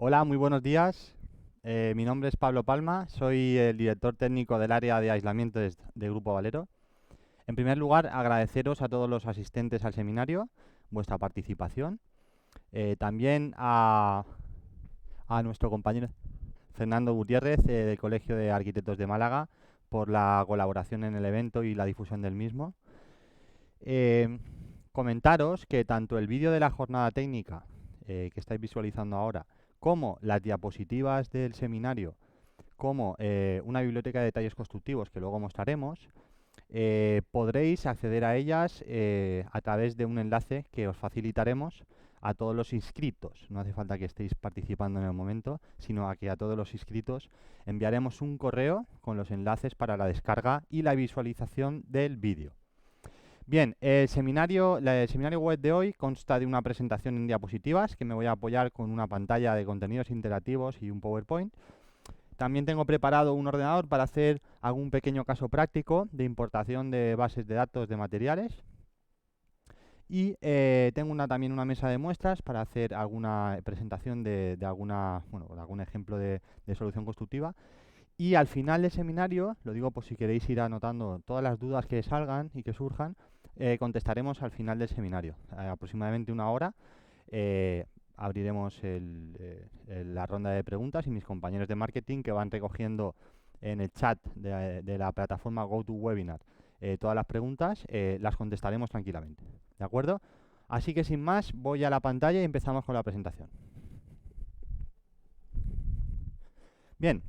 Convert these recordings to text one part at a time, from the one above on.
Hola, muy buenos días. Mi nombre es Pablo Palma, soy el director técnico del área de aislamiento de Grupo Valero. En primer lugar, agradeceros a todos los asistentes al seminario vuestra participación. También a nuestro compañero Fernando Gutiérrez del Colegio de Arquitectos de Málaga por la colaboración en el evento y la difusión del mismo. Eh, Comentaros que tanto el vídeo de la jornada técnica que estáis visualizando ahora, como las diapositivas del seminario, como una biblioteca de detalles constructivos que luego mostraremos, podréis acceder a ellas a través de un enlace que os facilitaremos a todos los inscritos. No hace falta que estéis participando en el momento, sino a que a todos los inscritos enviaremos un correo con los enlaces para la descarga y la visualización del vídeo. Bien, el seminario web de hoy consta de una presentación en diapositivas que me voy a apoyar con una pantalla de contenidos interactivos y un PowerPoint. También tengo preparado un ordenador para hacer algún pequeño caso práctico de importación de bases de datos de materiales. Y tengo también una mesa de muestras para hacer alguna presentación de algún ejemplo de solución constructiva. Y al final del seminario, lo digo por si queréis ir anotando todas las dudas que salgan y que surjan, contestaremos al final del seminario. Aproximadamente una hora abriremos la ronda de preguntas y mis compañeros de marketing que van recogiendo en el chat de la plataforma GoToWebinar todas las preguntas, las contestaremos tranquilamente. ¿De acuerdo? Así que sin más, voy a la pantalla y empezamos con la presentación. Bien.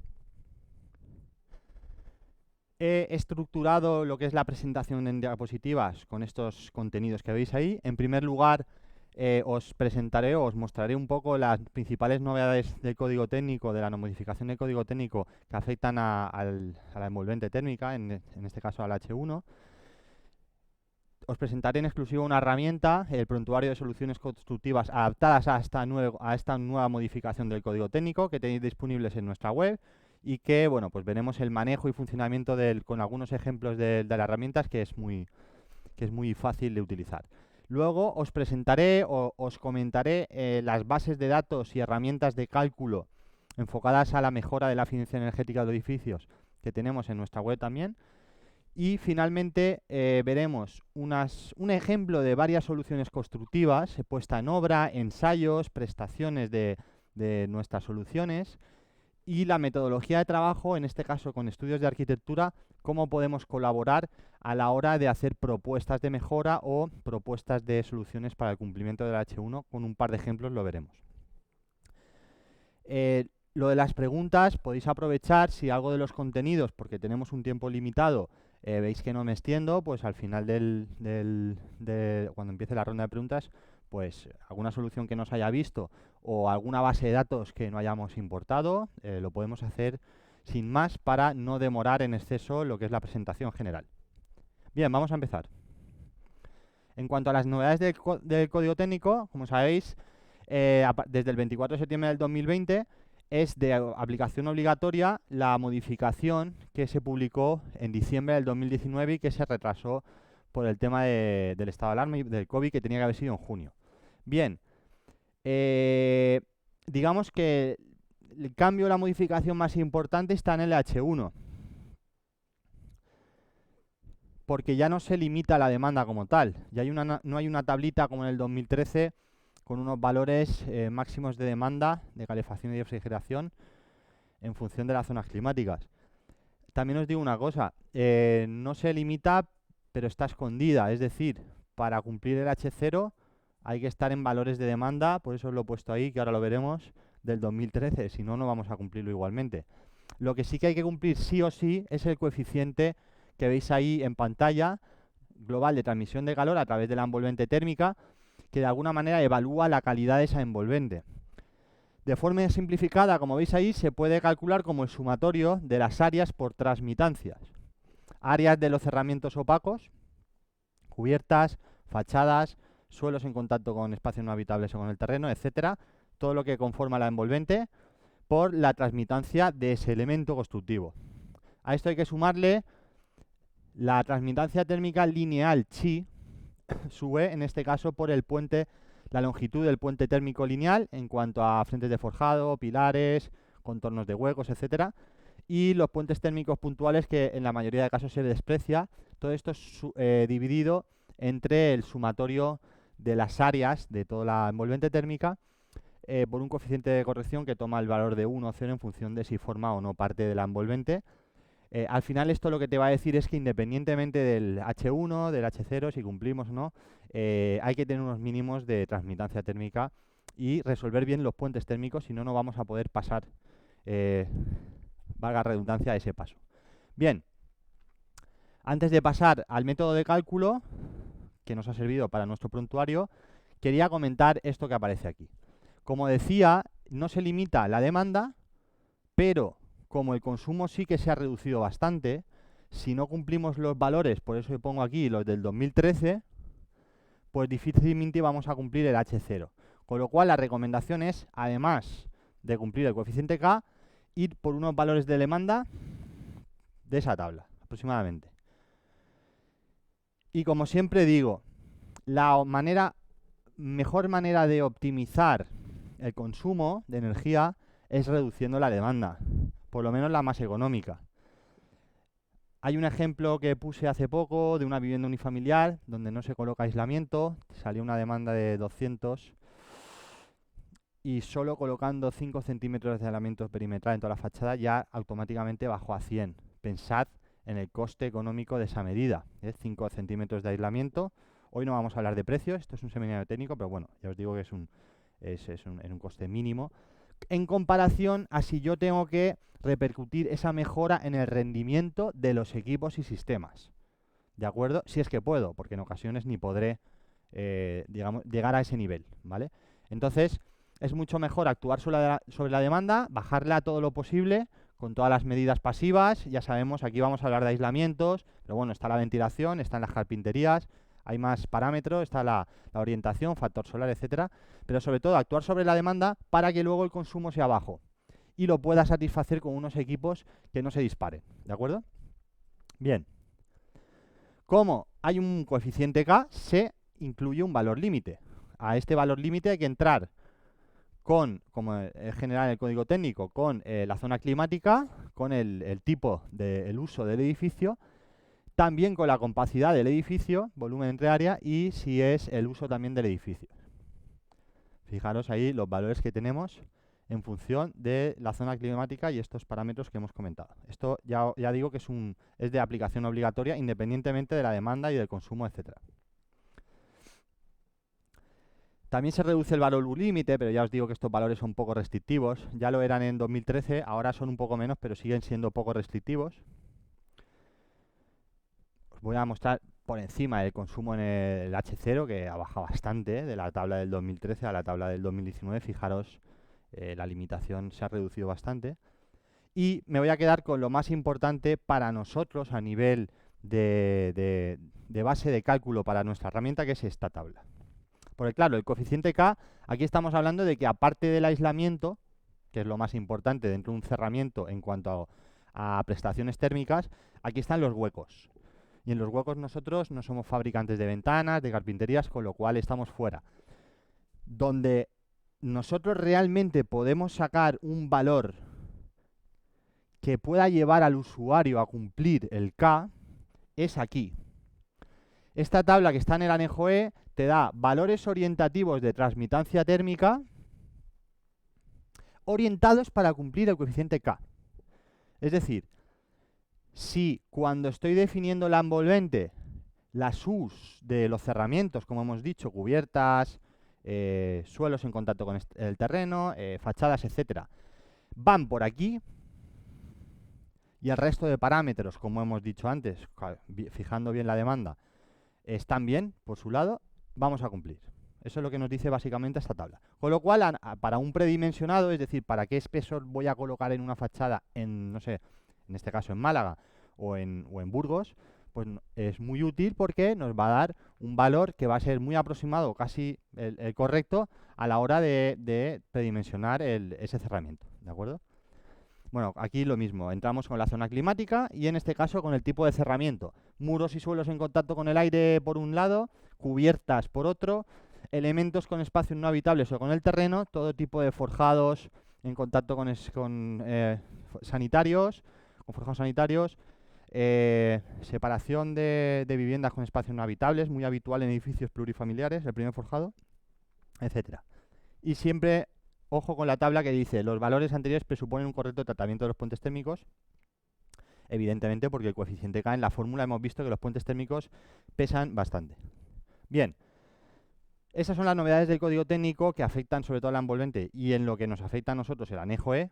He estructurado lo que es la presentación en diapositivas con estos contenidos que veis ahí. En primer lugar, os presentaré o os mostraré un poco las principales novedades del código técnico, de la modificación del código técnico que afectan a la envolvente térmica, en este caso al H1. Os presentaré en exclusiva una herramienta, el prontuario de soluciones constructivas adaptadas a esta nueva modificación del código técnico que tenéis disponibles en nuestra web y que, bueno, pues veremos el manejo y funcionamiento con algunos ejemplos de las herramientas que es muy fácil de utilizar. Luego os presentaré o os comentaré las bases de datos y herramientas de cálculo enfocadas a la mejora de la eficiencia energética de los edificios que tenemos en nuestra web también. Y finalmente veremos un ejemplo de varias soluciones constructivas, puesta en obra, ensayos, prestaciones de nuestras soluciones y la metodología de trabajo, en este caso con estudios de arquitectura, cómo podemos colaborar a la hora de hacer propuestas de mejora o propuestas de soluciones para el cumplimiento del H1. Con un par de ejemplos lo veremos. Lo de las preguntas, podéis aprovechar si algo de los contenidos, porque tenemos un tiempo limitado, veis que no me extiendo, pues al final cuando empiece la ronda de preguntas, pues alguna solución que no se haya visto o alguna base de datos que no hayamos importado, lo podemos hacer sin más para no demorar en exceso lo que es la presentación general. Bien, vamos a empezar. En cuanto a las novedades del código técnico, como sabéis, desde el 24 de septiembre del 2020 es de aplicación obligatoria la modificación que se publicó en diciembre del 2019 y que se retrasó por el tema del estado de alarma y del COVID, que tenía que haber sido en junio. Bien, digamos que el cambio, la modificación más importante está en el H1, porque ya no se limita la demanda como tal. Ya no hay una tablita como en el 2013 con unos valores máximos de demanda de calefacción y de refrigeración en función de las zonas climáticas. También os digo una cosa, no se limita, pero está escondida. Es decir, para cumplir el H0 hay que estar en valores de demanda, por eso os lo he puesto ahí, que ahora lo veremos, del 2013, si no, no vamos a cumplirlo igualmente. Lo que sí que hay que cumplir sí o sí es el coeficiente que veis ahí en pantalla, global de transmisión de calor a través de la envolvente térmica, que de alguna manera evalúa la calidad de esa envolvente. De forma simplificada, como veis ahí, se puede calcular como el sumatorio de las áreas por transmitancias. Áreas de los cerramientos opacos, cubiertas, fachadas, suelos en contacto con espacios no habitables o con el terreno, etcétera. Todo lo que conforma la envolvente por la transmitancia de ese elemento constructivo. A esto hay que sumarle la transmitancia térmica lineal chi, sube en este caso por el puente la longitud del puente térmico lineal en cuanto a frentes de forjado, pilares, contornos de huecos, etcétera, y los puentes térmicos puntuales que en la mayoría de casos se desprecia. Todo esto es dividido entre el sumatorio de las áreas de toda la envolvente térmica por un coeficiente de corrección que toma el valor de 1 o 0 en función de si forma o no parte de la envolvente. Al final esto lo que te va a decir es que independientemente del H1, del H0, si cumplimos o no, hay que tener unos mínimos de transmitancia térmica y resolver bien los puentes térmicos, si no, no vamos a poder pasar, valga redundancia, a ese paso. Bien, antes de pasar al método de cálculo que nos ha servido para nuestro prontuario, quería comentar esto que aparece aquí. Como decía, no se limita la demanda, pero como el consumo sí que se ha reducido bastante, si no cumplimos los valores, por eso pongo aquí los del 2013, pues difícilmente vamos a cumplir el H0. Con lo cual la recomendación es, además de cumplir el coeficiente K, ir por unos valores de demanda de esa tabla, aproximadamente. Y como siempre digo, la mejor manera de optimizar el consumo de energía es reduciendo la demanda, por lo menos la más económica. Hay un ejemplo que puse hace poco de una vivienda unifamiliar donde no se coloca aislamiento, salió una demanda de 200 y solo colocando 5 centímetros de aislamiento perimetral en toda la fachada ya automáticamente bajó a 100. Pensad en el coste económico de esa medida, 5 centímetros de aislamiento. Hoy no vamos a hablar de precios, esto es un seminario técnico, pero bueno, ya os digo que es un coste mínimo en comparación a si yo tengo que repercutir esa mejora en el rendimiento de los equipos y sistemas. ¿De acuerdo? Si es que puedo, porque en ocasiones ni podré digamos, llegar a ese nivel, ¿vale? Entonces, es mucho mejor actuar sobre la demanda, bajarla todo lo posible, con todas las medidas pasivas. Ya sabemos, aquí vamos a hablar de aislamientos, pero bueno, está la ventilación, están las carpinterías, hay más parámetros, está la orientación, factor solar, etcétera. Pero sobre todo actuar sobre la demanda para que luego el consumo sea bajo y lo pueda satisfacer con unos equipos que no se disparen, ¿de acuerdo? Bien. Como hay un coeficiente K, se incluye un valor límite. A este valor límite hay que entrar con, como es general en el código técnico, con la zona climática, con el tipo del uso del edificio, también con la compacidad del edificio, volumen entre área, y si es el uso también del edificio. Fijaros ahí los valores que tenemos en función de la zona climática y estos parámetros que hemos comentado. Esto ya digo que es de aplicación obligatoria independientemente de la demanda y del consumo, etcétera. También se reduce el valor límite, pero ya os digo que estos valores son poco restrictivos. Ya lo eran en 2013, ahora son un poco menos, pero siguen siendo poco restrictivos. Os voy a mostrar por encima el consumo en el H0, que ha bajado bastante, de la tabla del 2013 a la tabla del 2019. Fijaros, la limitación se ha reducido bastante. Y me voy a quedar con lo más importante para nosotros a nivel de base de cálculo para nuestra herramienta, que es esta tabla. Porque claro, el coeficiente K, aquí estamos hablando de que aparte del aislamiento, que es lo más importante dentro de un cerramiento en cuanto a prestaciones térmicas, aquí están los huecos. Y en los huecos nosotros no somos fabricantes de ventanas, de carpinterías, con lo cual estamos fuera. Donde nosotros realmente podemos sacar un valor que pueda llevar al usuario a cumplir el K es aquí. Esta tabla que está en el anejo E te da valores orientativos de transmitancia térmica orientados para cumplir el coeficiente K. Es decir, si cuando estoy definiendo la envolvente, las U's de los cerramientos, como hemos dicho, cubiertas, suelos en contacto con el terreno, fachadas, etcétera, van por aquí, y el resto de parámetros, como hemos dicho antes, fijando bien la demanda, están bien por su lado, vamos a cumplir. Eso es lo que nos dice básicamente esta tabla. Con lo cual, para un predimensionado, es decir, para qué espesor voy a colocar en una fachada en, no sé, en este caso en Málaga o en Burgos, pues es muy útil porque nos va a dar un valor que va a ser muy aproximado, casi el correcto, a la hora de predimensionar ese cerramiento, ¿de acuerdo? Bueno, aquí lo mismo, entramos con la zona climática y en este caso con el tipo de cerramiento. Muros y suelos en contacto con el aire por un lado, cubiertas por otro. elementos con espacios no habitables o con el terreno, todo tipo de forjados en contacto con sanitarios, con forjados sanitarios, separación de viviendas con espacios no habitables, muy habitual en edificios plurifamiliares, el primer forjado, etcétera. Y siempre, ojo con la tabla que dice, los valores anteriores presuponen un correcto tratamiento de los puentes térmicos, evidentemente porque el coeficiente K en la fórmula hemos visto que los puentes térmicos pesan bastante. Bien, esas son las novedades del código técnico que afectan sobre todo a la envolvente y en lo que nos afecta a nosotros el anejo E,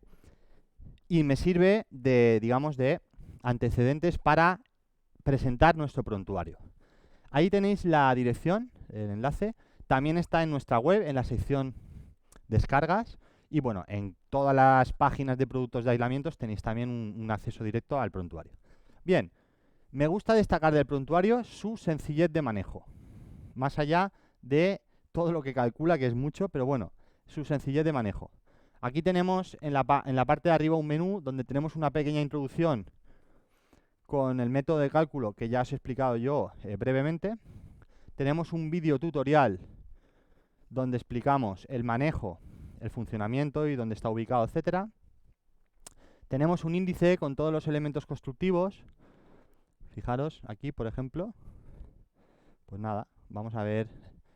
y me sirve de, digamos, de antecedentes para presentar nuestro prontuario. Ahí tenéis la dirección, el enlace, también está en nuestra web, en la sección descargas, y bueno, en todas las páginas de productos de aislamientos tenéis también un acceso directo al prontuario. Bien, me gusta destacar del prontuario su sencillez de manejo, más allá de todo lo que calcula, que es mucho, pero bueno, su sencillez de manejo. Aquí tenemos en la parte de arriba un menú donde tenemos una pequeña introducción con el método de cálculo que ya os he explicado yo brevemente. Tenemos un vídeo tutorial donde explicamos el manejo, el funcionamiento y dónde está ubicado, etcétera. Tenemos un índice con todos los elementos constructivos. Fijaros aquí, por ejemplo. Pues nada, vamos a ver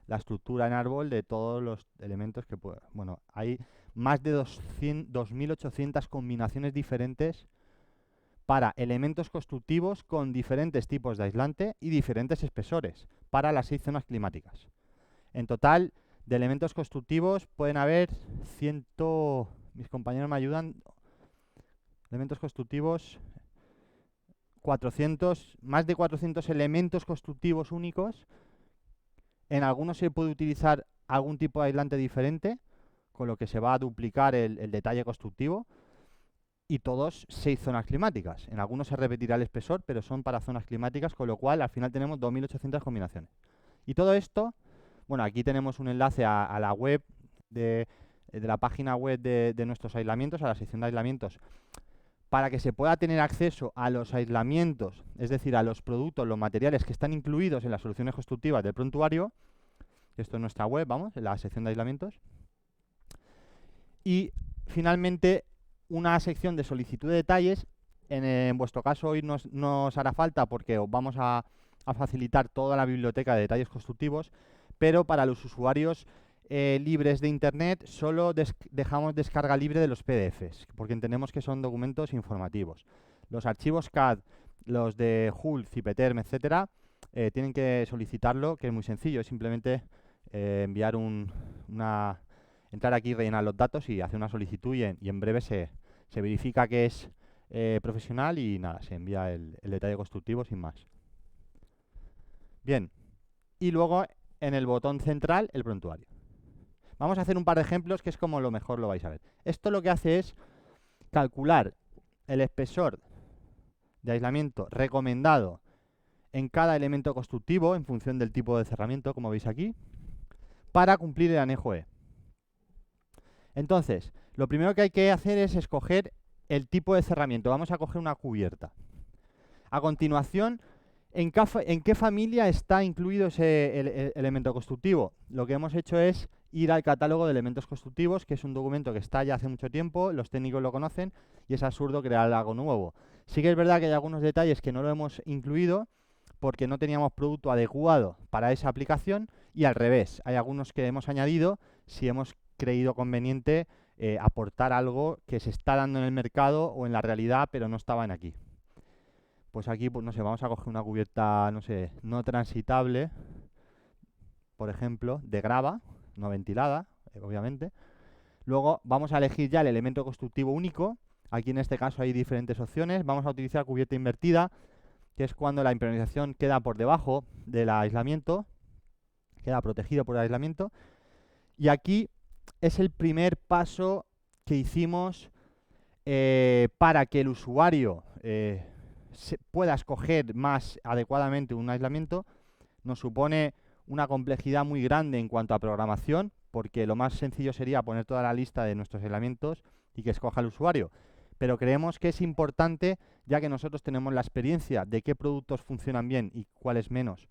la estructura en árbol de todos los elementos que puede. Bueno, hay más de 2.800 combinaciones diferentes para elementos constructivos con diferentes tipos de aislante y diferentes espesores para las 6 zonas climáticas. En total, de elementos constructivos pueden haber mis compañeros me ayudan, elementos constructivos, más de 400 elementos constructivos únicos. En algunos se puede utilizar algún tipo de aislante diferente, con lo que se va a duplicar el detalle constructivo, y todos 6 zonas climáticas. En algunos se repetirá el espesor, pero son para zonas climáticas, con lo cual al final tenemos 2.800 combinaciones. Y todo esto, bueno, aquí tenemos un enlace a la web de la página web de nuestros aislamientos, a la sección de aislamientos, para que se pueda tener acceso a los aislamientos, es decir, a los productos, los materiales que están incluidos en las soluciones constructivas del prontuario. Esto es nuestra web, vamos, en la sección de aislamientos. Y finalmente, una sección de solicitud de detalles. En vuestro caso hoy no os hará falta porque os vamos a facilitar toda la biblioteca de detalles constructivos, pero para los usuarios libres de internet solo dejamos descarga libre de los PDFs, porque entendemos que son documentos informativos. Los archivos CAD, los de HUL, Cipeterm, etcétera, tienen que solicitarlo, que es muy sencillo, es simplemente enviar entrar aquí, rellenar los datos y hacer una solicitud, y en breve se verifica que es profesional y nada, se envía el detalle constructivo sin más. Bien, y luego en el botón central el prontuario. Vamos a hacer un par de ejemplos que es como lo mejor lo vais a ver. Esto lo que hace es calcular el espesor de aislamiento recomendado en cada elemento constructivo en función del tipo de cerramiento, como veis aquí, para cumplir el anejo E. Entonces, lo primero que hay que hacer es escoger el tipo de cerramiento. Vamos a coger una cubierta. A continuación, ¿en qué familia está incluido ese elemento constructivo? Lo que hemos hecho es ir al catálogo de elementos constructivos, que es un documento que está ya hace mucho tiempo, los técnicos lo conocen, y es absurdo crear algo nuevo. Sí que es verdad que hay algunos detalles que no lo hemos incluido porque no teníamos producto adecuado para esa aplicación, y al revés, hay algunos que hemos añadido si hemos creído conveniente aportar algo que se está dando en el mercado o en la realidad, pero no estaban aquí. Pues aquí, pues no sé, vamos a coger una cubierta, no sé, no transitable, por ejemplo, de grava, no ventilada, obviamente. Luego vamos a elegir ya el elemento constructivo único. Aquí en este caso hay diferentes opciones. Vamos a utilizar cubierta invertida, que es cuando la impermeabilización queda por debajo del aislamiento, queda protegido por el aislamiento. Y aquí es el primer paso que hicimos para que el usuario pueda escoger más adecuadamente un aislamiento. Nos supone una complejidad muy grande en cuanto a programación, porque lo más sencillo sería poner toda la lista de nuestros aislamientos y que escoja el usuario. Pero creemos que es importante, ya que nosotros tenemos la experiencia de qué productos funcionan bien y cuáles menos,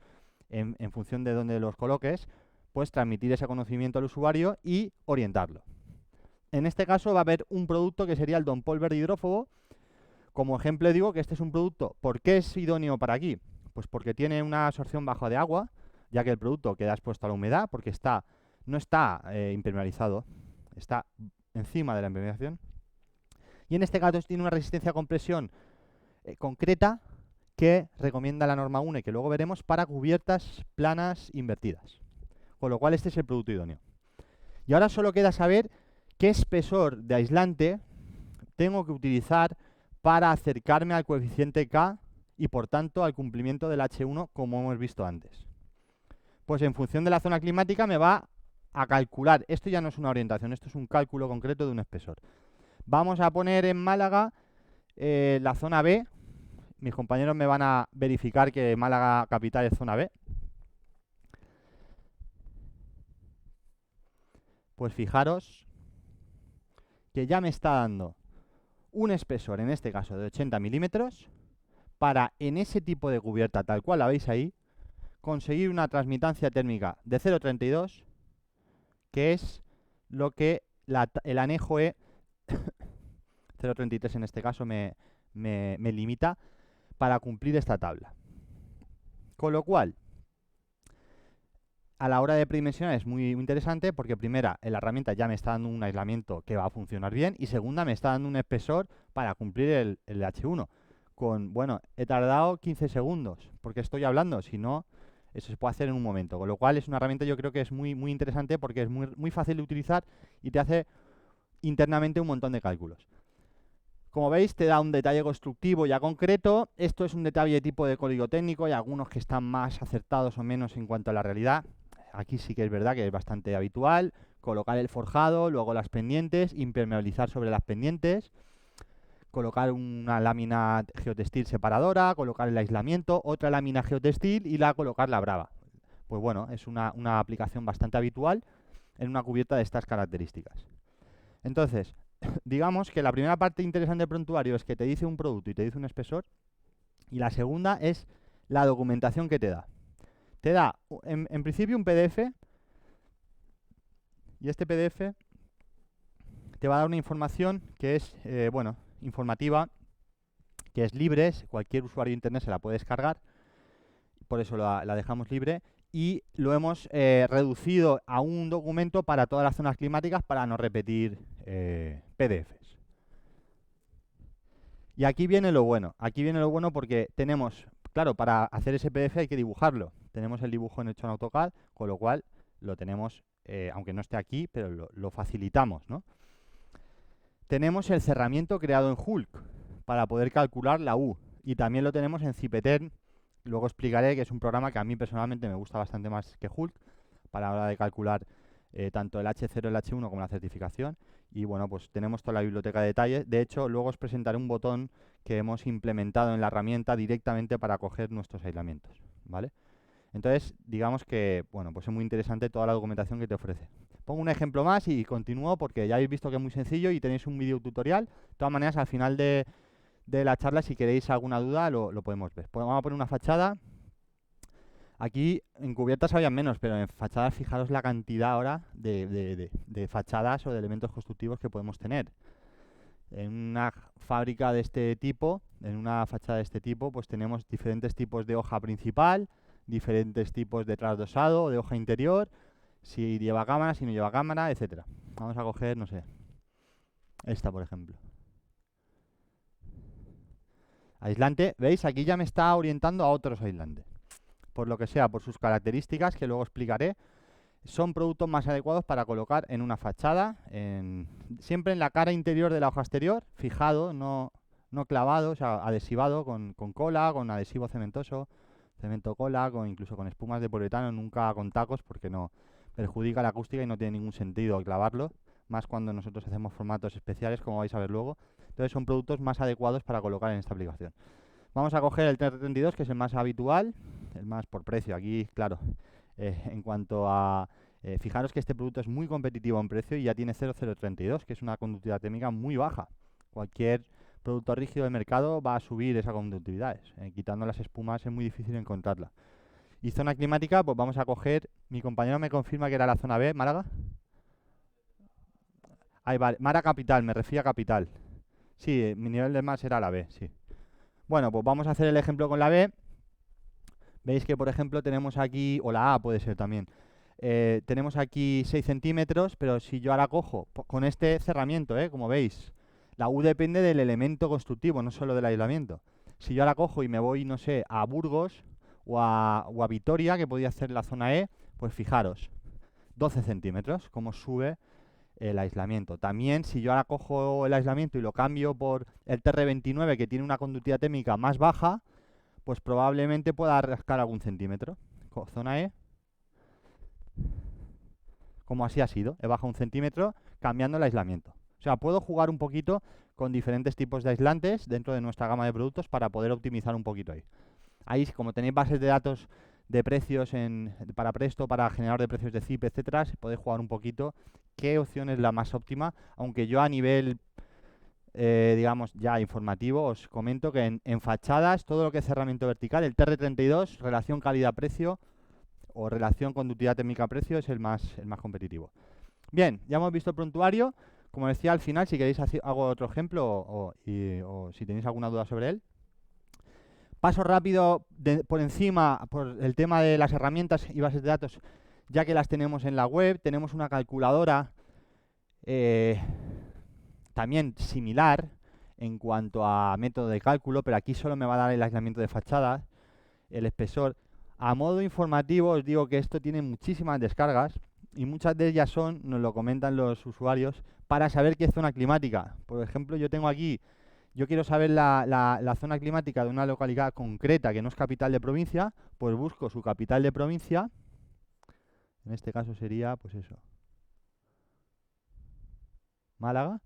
en función de dónde los coloques, pues transmitir ese conocimiento al usuario y orientarlo. En este caso va a haber un producto que sería el Don Pol verde hidrófobo. Como ejemplo digo que este es un producto. ¿Por qué es idóneo para aquí? Pues porque tiene una absorción baja de agua, ya que el producto queda expuesto a la humedad, porque no está impermeabilizado, está encima de la impermeabilización. Y en este caso tiene una resistencia a compresión concreta que recomienda la norma UNE, que luego veremos, para cubiertas planas invertidas. Con lo cual este es el producto idóneo. Y ahora solo queda saber qué espesor de aislante tengo que utilizar para acercarme al coeficiente K y por tanto al cumplimiento del H1 como hemos visto antes. Pues en función de la zona climática me va a calcular, esto ya no es una orientación, esto es un cálculo concreto de un espesor. Vamos a poner en Málaga la zona B. Mis compañeros me van a verificar que Málaga capital es zona B. Pues fijaros que ya me está dando un espesor, en este caso de 80 milímetros, para en ese tipo de cubierta, tal cual la veis ahí, conseguir una transmitancia térmica de 0,32, que es lo que el anejo E 0,33 en este caso me limita para cumplir esta tabla. Con lo cual, a la hora de predimensionar es muy interesante porque primera, la herramienta ya me está dando un aislamiento que va a funcionar bien y segunda, me está dando un espesor para cumplir el H1. Bueno, he tardado 15 segundos porque estoy hablando, si no, eso se puede hacer en un momento. Con lo cual es una herramienta yo creo que es muy interesante porque es muy fácil de utilizar y te hace internamente un montón de cálculos. Como veis, te da un detalle constructivo ya concreto. Esto es un detalle tipo de código técnico y algunos que están más acertados o menos en cuanto a la realidad. Aquí sí que es verdad que es bastante habitual. Colocar el forjado, luego las pendientes, impermeabilizar sobre las pendientes, colocar una lámina geotextil separadora, colocar el aislamiento, otra lámina geotextil y colocar la brava. Pues bueno, es una aplicación bastante habitual en una cubierta de estas características. Entonces, digamos que la primera parte interesante del prontuario es que te dice un producto y te dice un espesor, y la segunda es la documentación que te da. Te da, en principio, un PDF, y este PDF te va a dar una información que es, informativa, que es libre, cualquier usuario de internet se la puede descargar, por eso la dejamos libre, y lo hemos reducido a un documento para todas las zonas climáticas para no repetir PDFs. Y aquí viene lo bueno porque tenemos, claro, para hacer ese PDF hay que dibujarlo. Tenemos el dibujo hecho en AutoCAD, con lo cual lo tenemos, aunque no esté aquí, pero lo facilitamos, ¿no? Tenemos el cerramiento creado en Hulk para poder calcular la U y también lo tenemos en Cipetern. Luego explicaré que es un programa que a mí personalmente me gusta bastante más que Hulk para la hora de calcular tanto el H0, el H1 como la certificación. Y bueno, pues tenemos toda la biblioteca de detalles. De hecho, luego os presentaré un botón que hemos implementado en la herramienta directamente para coger nuestros aislamientos, ¿vale? Entonces, digamos que, bueno, pues es muy interesante toda la documentación que te ofrece. Pongo un ejemplo más y continúo porque ya habéis visto que es muy sencillo y tenéis un video tutorial. De todas maneras, al final de la charla, si queréis alguna duda, lo podemos ver. Pues vamos a poner una fachada. Aquí en cubiertas había menos, pero en fachadas fijaros la cantidad ahora de fachadas o de elementos constructivos que podemos tener. En una fábrica de este tipo, en una fachada de este tipo, pues tenemos diferentes tipos de hoja principal, diferentes tipos de trasdosado o de hoja interior, si lleva cámara, si no lleva cámara, etcétera. Vamos a coger, no sé, esta por ejemplo. Aislante, ¿veis? Aquí ya me está orientando a otros aislantes. Por lo que sea, por sus características, que luego explicaré, son productos más adecuados para colocar en una fachada, siempre en la cara interior de la hoja exterior, fijado, no clavado, o sea, adhesivado con cola, con adhesivo cementoso, cemento cola, incluso con espumas de poliuretano, nunca con tacos porque no perjudica la acústica y no tiene ningún sentido clavarlo, más cuando nosotros hacemos formatos especiales, como vais a ver luego. Entonces son productos más adecuados para colocar en esta aplicación. Vamos a coger el 332, que es el más habitual, el más por precio. Aquí, claro, en cuanto a... fijaros que este producto es muy competitivo en precio y ya tiene 0,032, que es una conductividad térmica muy baja. Cualquier producto rígido del mercado va a subir esa conductividad. Quitando las espumas es muy difícil encontrarla. Y zona climática, pues vamos a coger, mi compañero me confirma que era la zona B, Málaga. Ahí vale, Mara capital, me refiero a capital. Sí, mi nivel de mar será la B, sí. Bueno, pues vamos a hacer el ejemplo con la B. Veis que, por ejemplo, tenemos aquí, o la A puede ser también. Tenemos aquí 6 centímetros, pero si yo ahora cojo con este cerramiento, como veis, la U depende del elemento constructivo, no solo del aislamiento. Si yo ahora cojo y me voy, no sé, a Burgos o a Vitoria, que podría ser la zona E, pues fijaros, 12 centímetros, cómo sube el aislamiento. También, si yo ahora cojo el aislamiento y lo cambio por el TR29, que tiene una conductividad térmica más baja, pues probablemente pueda rascar algún centímetro. Zona E, como así ha sido, he bajado un centímetro cambiando el aislamiento. O sea, puedo jugar un poquito con diferentes tipos de aislantes dentro de nuestra gama de productos para poder optimizar un poquito ahí. Ahí, como tenéis bases de datos de precios para Presto, para generador de precios de ZIP, etcétera, se puede jugar un poquito qué opción es la más óptima, aunque yo a nivel, digamos, ya informativo, os comento que en fachadas, todo lo que es cerramiento vertical, el TR32, relación calidad-precio o relación conductividad térmica-precio es el más competitivo. Bien, ya hemos visto el prontuario. Como decía, al final, si queréis hago otro ejemplo o si tenéis alguna duda sobre él. Paso rápido por encima, por el tema de las herramientas y bases de datos, ya que las tenemos en la web. Tenemos una calculadora también similar en cuanto a método de cálculo, pero aquí solo me va a dar el aislamiento de fachadas, el espesor. A modo informativo os digo que esto tiene muchísimas descargas y muchas de ellas nos lo comentan los usuarios, para saber qué zona climática. Por ejemplo, yo tengo aquí, yo quiero saber la zona climática de una localidad concreta que no es capital de provincia, pues busco su capital de provincia, en este caso sería, pues eso, Málaga,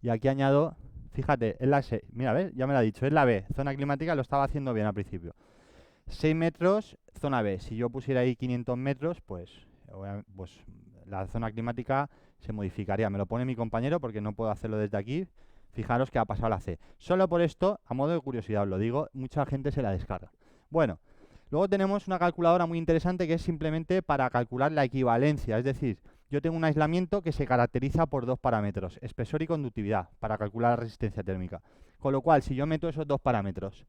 y aquí añado, fíjate, es la 6, mira, ¿ves? Ya me lo ha dicho, es la B, zona climática, lo estaba haciendo bien al principio. 6 metros, zona B. Si yo pusiera ahí 500 metros, pues la zona climática se modificaría. Me lo pone mi compañero porque no puedo hacerlo desde aquí. Fijaros que ha pasado la C. Solo por esto, a modo de curiosidad os lo digo, mucha gente se la descarga. Bueno, luego tenemos una calculadora muy interesante que es simplemente para calcular la equivalencia. Es decir, yo tengo un aislamiento que se caracteriza por dos parámetros, espesor y conductividad, para calcular la resistencia térmica. Con lo cual, si yo meto esos dos parámetros,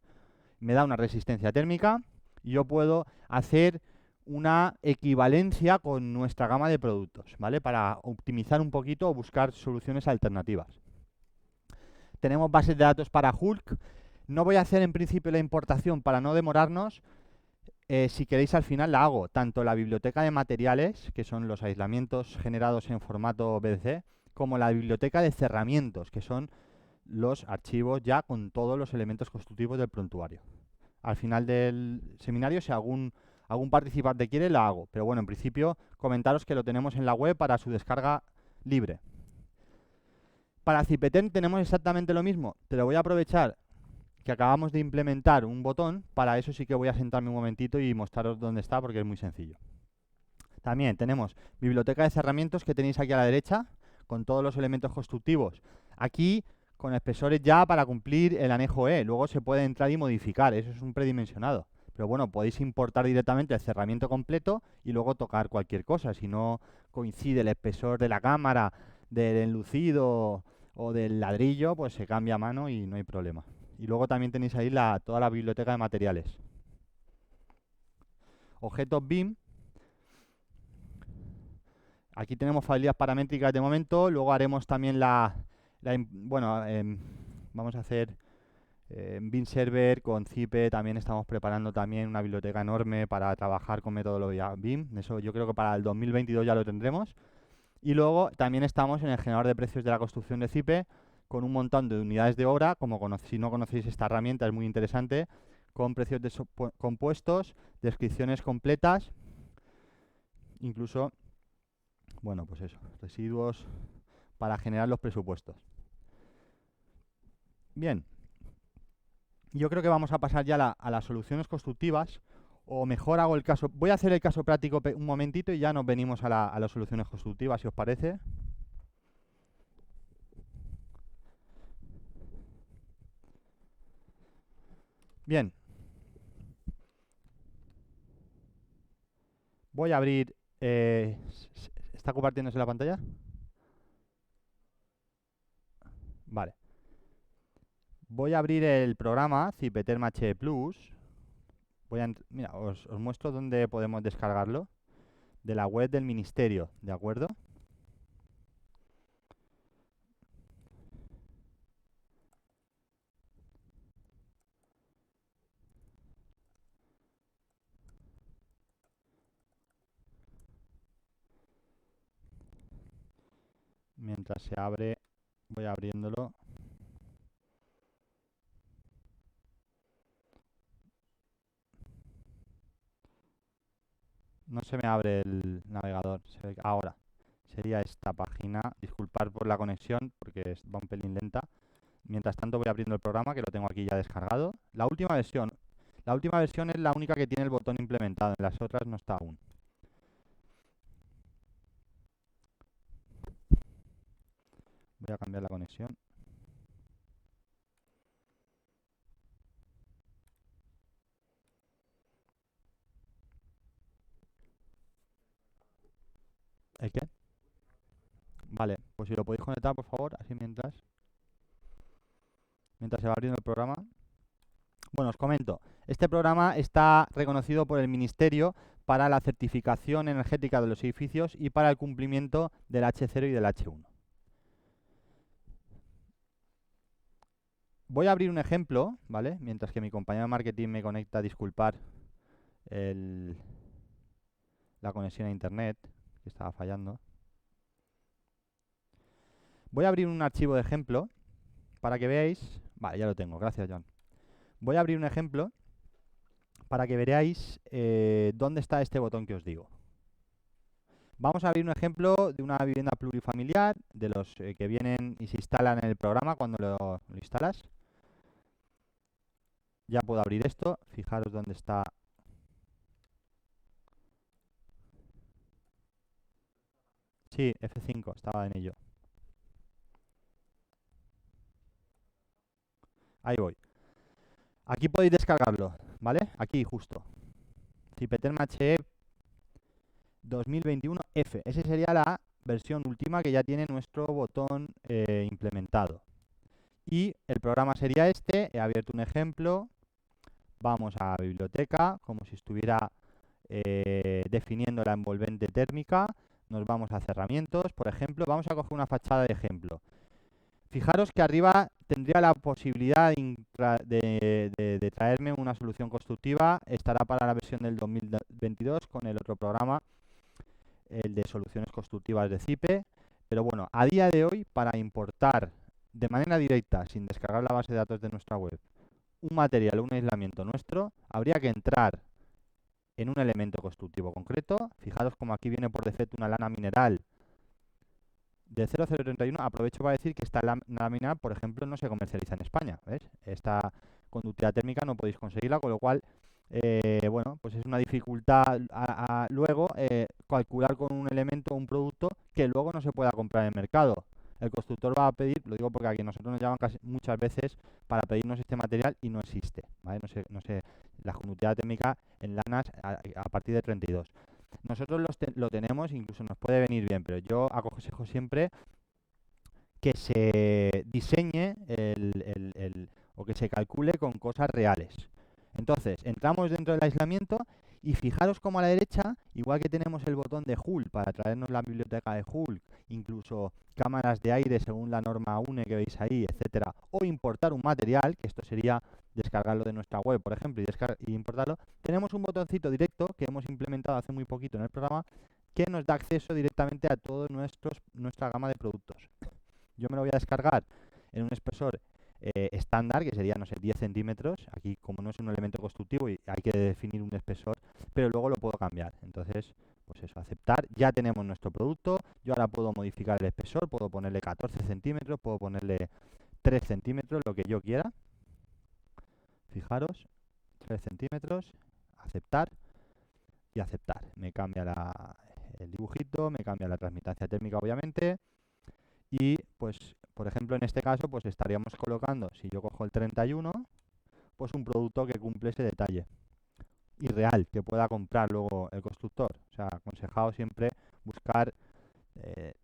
me da una resistencia térmica y yo puedo hacer una equivalencia con nuestra gama de productos, ¿vale? Para optimizar un poquito o buscar soluciones alternativas. Tenemos bases de datos para Hulk. No voy a hacer en principio la importación para no demorarnos. Si queréis al final la hago, tanto la biblioteca de materiales, que son los aislamientos generados en formato BDC, como la biblioteca de cerramientos, que son los archivos ya con todos los elementos constructivos del prontuario. Al final del seminario, si algún participante quiere, la hago. Pero bueno, en principio, comentaros que lo tenemos en la web para su descarga libre. Para Cipeten tenemos exactamente lo mismo. Te lo voy a aprovechar que acabamos de implementar un botón. Para eso sí que voy a sentarme un momentito y mostraros dónde está, porque es muy sencillo. También tenemos biblioteca de cerramientos que tenéis aquí a la derecha, con todos los elementos constructivos. Aquí con espesores ya para cumplir el anejo E. Luego se puede entrar y modificar, eso es un predimensionado. Pero bueno, podéis importar directamente el cerramiento completo y luego tocar cualquier cosa. Si no coincide el espesor de la cámara, del enlucido o del ladrillo, pues se cambia a mano y no hay problema. Y luego también tenéis ahí toda la biblioteca de materiales. Objetos BIM. Aquí tenemos familias paramétricas de momento. Luego haremos también vamos a hacer BIM Server con Zipe. También estamos preparando también una biblioteca enorme para trabajar con metodología BIM. Eso yo creo que para el 2022 ya lo tendremos. Y luego también estamos en el generador de precios de la construcción de Zipe con un montón de unidades de obra. Si no conocéis esta herramienta, es muy interesante, con precios compuestos, descripciones completas, incluso, bueno, pues eso, residuos para generar los presupuestos. Bien, yo creo que vamos a pasar ya a las soluciones constructivas, o mejor hago el caso, voy a hacer el caso práctico un momentito y ya nos venimos a las soluciones constructivas, si os parece. Bien. Voy a abrir... ¿está compartiéndose la pantalla? Vale. Voy a abrir el programa Cipeterm-H Plus. Mira, os muestro dónde podemos descargarlo. De la web del ministerio, ¿de acuerdo? Mientras se abre, voy abriéndolo. No se me abre el navegador. Ahora sería esta página. Disculpad por la conexión porque va un pelín lenta. Mientras tanto voy abriendo el programa que lo tengo aquí ya descargado. La última versión. La última versión es la única que tiene el botón implementado. En las otras no está aún. Voy a cambiar la conexión. ¿El qué? Vale, pues si lo podéis conectar, por favor, así mientras se va abriendo el programa. Bueno, os comento. Este programa está reconocido por el Ministerio para la certificación energética de los edificios y para el cumplimiento del H0 y del H1. Voy a abrir un ejemplo, ¿vale? Mientras que mi compañero de marketing me conecta, disculpar la conexión a internet, que estaba fallando. Voy a abrir un archivo de ejemplo para que veáis... Vale, ya lo tengo, gracias, John. Voy a abrir un ejemplo para que veáis dónde está este botón que os digo. Vamos a abrir un ejemplo de una vivienda plurifamiliar, de los que vienen y se instalan en el programa cuando lo instalas. Ya puedo abrir esto, fijaros dónde está. Sí, F5, estaba en ello. Ahí voy. Aquí podéis descargarlo, ¿vale? Aquí justo. Cipeterm-H 2021F. Esa sería la versión última que ya tiene nuestro botón implementado. Y el programa sería este. He abierto un ejemplo. Vamos a biblioteca, como si estuviera definiendo la envolvente térmica. Nos vamos a cerramientos, por ejemplo. Vamos a coger una fachada de ejemplo. Fijaros que arriba tendría la posibilidad de traerme una solución constructiva. Estará para la versión del 2022 con el otro programa, el de soluciones constructivas de CIPE. Pero bueno, a día de hoy, para importar de manera directa, sin descargar la base de datos de nuestra web, un material, un aislamiento nuestro, habría que entrar en un elemento constructivo concreto. Fijaros como aquí viene por defecto una lana mineral de 0031. Aprovecho para decir que esta lana mineral, por ejemplo, no se comercializa en España. ¿Ves? Esta conductividad térmica no podéis conseguirla, con lo cual, bueno, pues es una dificultad luego calcular con un elemento un producto que luego no se pueda comprar en el mercado. El constructor va a pedir, lo digo porque aquí nosotros nos llaman muchas veces para pedirnos este material y no existe, ¿vale? No sé, la conductividad térmica en lanas a partir de 32. Nosotros lo tenemos, incluso nos puede venir bien, pero yo aconsejo siempre que se diseñe o que se calcule con cosas reales. Entonces, entramos dentro del aislamiento y fijaros como a la derecha, igual que tenemos el botón de Hulk para traernos la biblioteca de Hulk, incluso cámaras de aire según la norma UNE que veis ahí, etcétera, o importar un material, que esto sería descargarlo de nuestra web, por ejemplo, y importarlo, tenemos un botoncito directo que hemos implementado hace muy poquito en el programa que nos da acceso directamente a toda nuestra gama de productos. Yo me lo voy a descargar en un espesor estándar, que sería, no sé, 10 centímetros. Aquí, como no es un elemento constructivo, y hay que definir un espesor, pero luego lo puedo cambiar. Entonces, pues eso, aceptar. Ya tenemos nuestro producto. Yo ahora puedo modificar el espesor, puedo ponerle 14 centímetros, puedo ponerle 3 centímetros, lo que yo quiera. Fijaros, 3 centímetros, aceptar y aceptar. Me cambia el dibujito, me cambia la transmitancia térmica, obviamente. Y pues, por ejemplo, en este caso, pues estaríamos colocando, si yo cojo el 31, pues un producto que cumple ese detalle. irreal que pueda comprar luego el constructor. O sea, aconsejado siempre buscar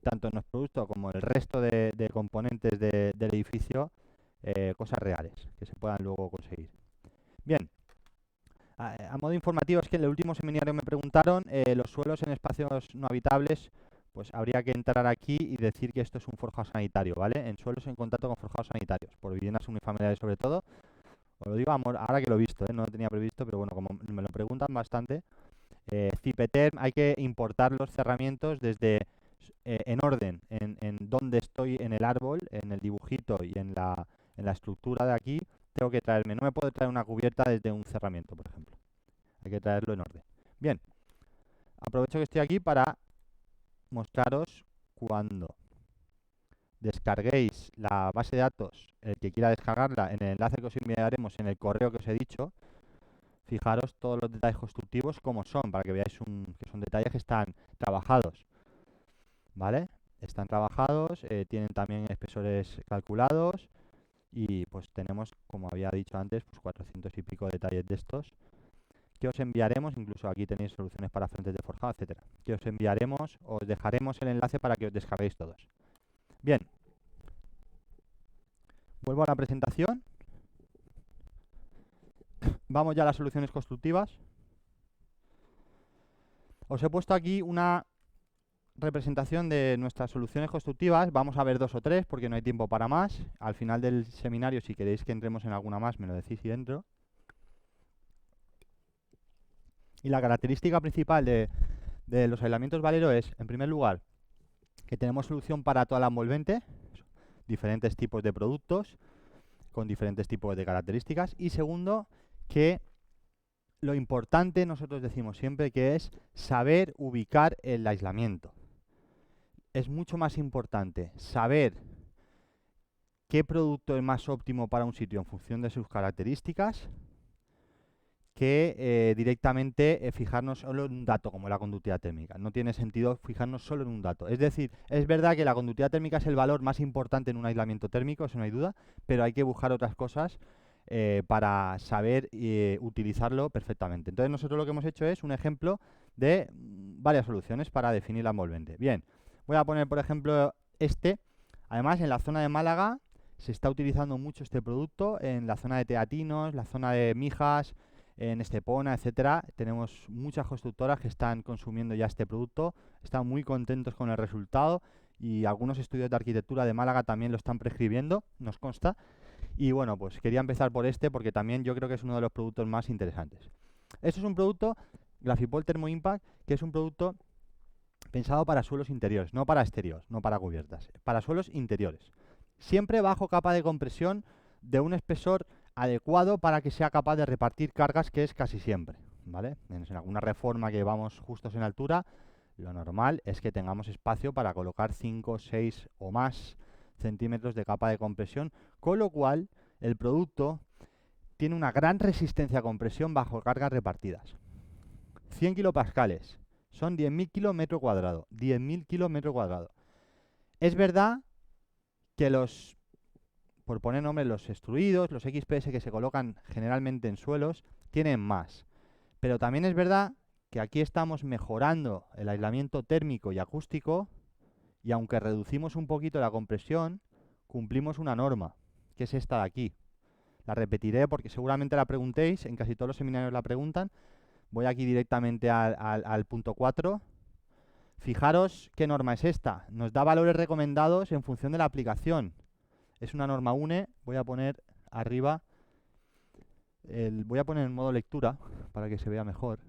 tanto en los productos como en el resto de componentes del edificio cosas reales que se puedan luego conseguir. Bien, a modo informativo es que en el último seminario me preguntaron los suelos en espacios no habitables, pues habría que entrar aquí y decir que esto es un forjado sanitario, ¿vale? En suelos en contacto con forjados sanitarios, por viviendas unifamiliares sobre todo. Os lo digo ahora que lo he visto, no lo tenía previsto, pero bueno, como me lo preguntan bastante, Cipeterm hay que importar los cerramientos desde en orden, en dónde estoy en el árbol, en el dibujito y en la estructura de aquí, tengo que traerme. No me puedo traer una cubierta desde un cerramiento, por ejemplo. Hay que traerlo en orden. Bien, aprovecho que estoy aquí para mostraros cuando descarguéis la base de datos, el que quiera descargarla, en el enlace que os enviaremos en el correo que os he dicho, fijaros todos los detalles constructivos como son, para que veáis que son detalles que están trabajados, ¿vale? Están trabajados, tienen también espesores calculados y pues tenemos, como había dicho antes, pues 400 y pico detalles de estos que os enviaremos, incluso aquí tenéis soluciones para frentes de forjado, etcétera, que os enviaremos, os dejaremos el enlace para que os descarguéis todos. Bien, vuelvo a la presentación. Vamos ya a las soluciones constructivas. Os he puesto aquí una representación de nuestras soluciones constructivas. Vamos a ver 2 o 3 porque no hay tiempo para más. Al final del seminario, si queréis que entremos en alguna más, me lo decís y entro. Y la característica principal de los aislamientos Valero es, en primer lugar, que tenemos solución para toda la envolvente, diferentes tipos de productos con diferentes tipos de características. Y segundo, que lo importante, nosotros decimos siempre, que es saber ubicar el aislamiento. Es mucho más importante saber qué producto es más óptimo para un sitio en función de sus características que directamente fijarnos solo en un dato como la conductividad térmica. No tiene sentido fijarnos solo en un dato. Es decir, es verdad que la conductividad térmica es el valor más importante en un aislamiento térmico, eso no hay duda, pero hay que buscar otras cosas para saber utilizarlo perfectamente. Entonces nosotros lo que hemos hecho es un ejemplo de varias soluciones para definir la envolvente. Bien, voy a poner por ejemplo este. Además en la zona de Málaga se está utilizando mucho este producto, en la zona de Teatinos, la zona de Mijas, en Estepona, etcétera. Tenemos muchas constructoras que están consumiendo ya este producto, están muy contentos con el resultado y algunos estudios de arquitectura de Málaga también lo están prescribiendo, nos consta. Y bueno, pues quería empezar por este porque también yo creo que es uno de los productos más interesantes. Esto es un producto, Glafipol Thermo Impact, que es un producto pensado para suelos interiores, no para exteriores, no para cubiertas, para suelos interiores. Siempre bajo capa de compresión de un espesor adecuado para que sea capaz de repartir cargas, que es casi siempre, ¿vale? En alguna reforma que vamos justos en altura, lo normal es que tengamos espacio para colocar 5, 6 o más centímetros de capa de compresión, con lo cual el producto tiene una gran resistencia a compresión bajo cargas repartidas. 100 kilopascales, son 10.000 kilos metro cuadrado, 10.000 kilos metro cuadrado. Es verdad que por poner nombre, los extruidos, los XPS que se colocan generalmente en suelos, tienen más. Pero también es verdad que aquí estamos mejorando el aislamiento térmico y acústico y aunque reducimos un poquito la compresión, cumplimos una norma, que es esta de aquí. La repetiré porque seguramente la preguntéis, en casi todos los seminarios la preguntan. Voy aquí directamente al punto 4. Fijaros qué norma es esta. Nos da valores recomendados en función de la aplicación. Es una norma UNE, voy a poner arriba, voy a poner en modo lectura para que se vea mejor.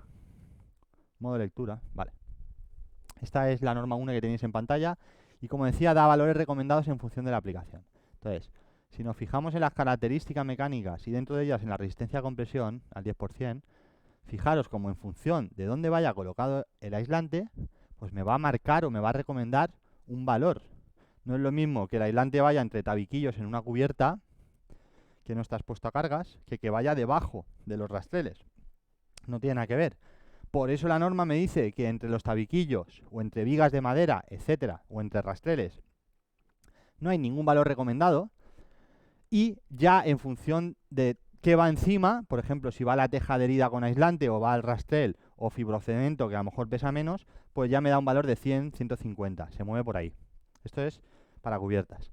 Modo lectura, vale. Esta es la norma UNE que tenéis en pantalla y como decía da valores recomendados en función de la aplicación. Entonces, si nos fijamos en las características mecánicas y dentro de ellas en la resistencia a compresión al 10%, fijaros como en función de dónde vaya colocado el aislante, pues me va a marcar o me va a recomendar un valor. No es lo mismo que el aislante vaya entre tabiquillos en una cubierta, que no está expuesto a cargas, que vaya debajo de los rastreles. No tiene nada que ver. Por eso la norma me dice que entre los tabiquillos o entre vigas de madera, etcétera, o entre rastreles, no hay ningún valor recomendado. Y ya en función de qué va encima, por ejemplo, si va la teja adherida con aislante o va el rastrel o fibrocemento, que a lo mejor pesa menos, pues ya me da un valor de 100, 150, se mueve por ahí. Esto es para cubiertas.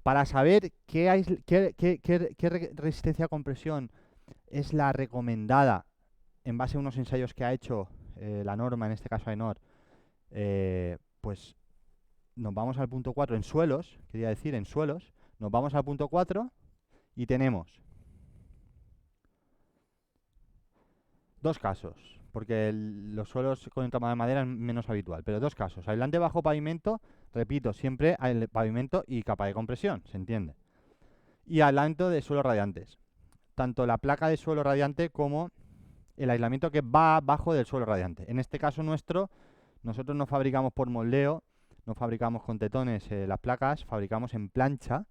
Para saber qué resistencia a compresión es la recomendada en base a unos ensayos que ha hecho la norma, en este caso AENOR, pues nos vamos al punto 4 en suelos, quería decir en suelos, nos vamos al punto 4 y tenemos dos casos, porque los suelos con entramado de madera es menos habitual, pero dos casos. Aislante bajo pavimento, repito, siempre el pavimento y capa de compresión, ¿se entiende? Y aislamiento de suelos radiantes. Tanto la placa de suelo radiante como el aislamiento que va abajo del suelo radiante. En este caso nosotros no fabricamos por moldeo, no fabricamos con tetones las placas, fabricamos en plancha,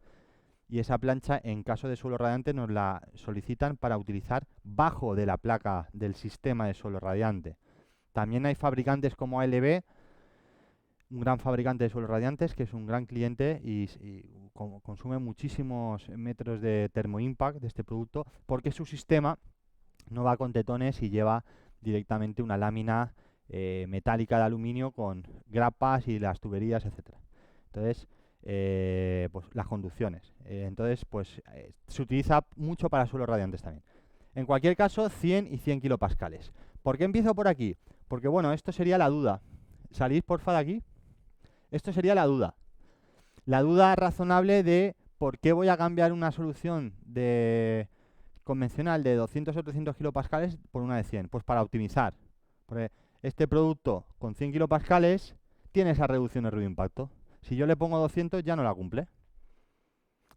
y esa plancha, en caso de suelo radiante, nos la solicitan para utilizar bajo de la placa del sistema de suelo radiante. También hay fabricantes como ALB, un gran fabricante de suelos radiantes, que es un gran cliente y consume muchísimos metros de termoimpact de este producto, porque su sistema no va con tetones y lleva directamente una lámina metálica de aluminio con grapas y las tuberías, etcétera. Entonces, pues las conducciones. Entonces, pues se utiliza mucho para suelos radiantes también. En cualquier caso, 100 y 100 kilopascales. ¿Por qué empiezo por aquí? Porque, bueno, esto sería la duda. ¿Salís, porfa, de aquí? Esto sería la duda. La duda razonable de por qué voy a cambiar una solución de convencional de 200 o 300 kilopascales por una de 100. Pues para optimizar. Porque este producto con 100 kilopascales tiene esa reducción de ruido-impacto. Si yo le pongo 200 ya no la cumple,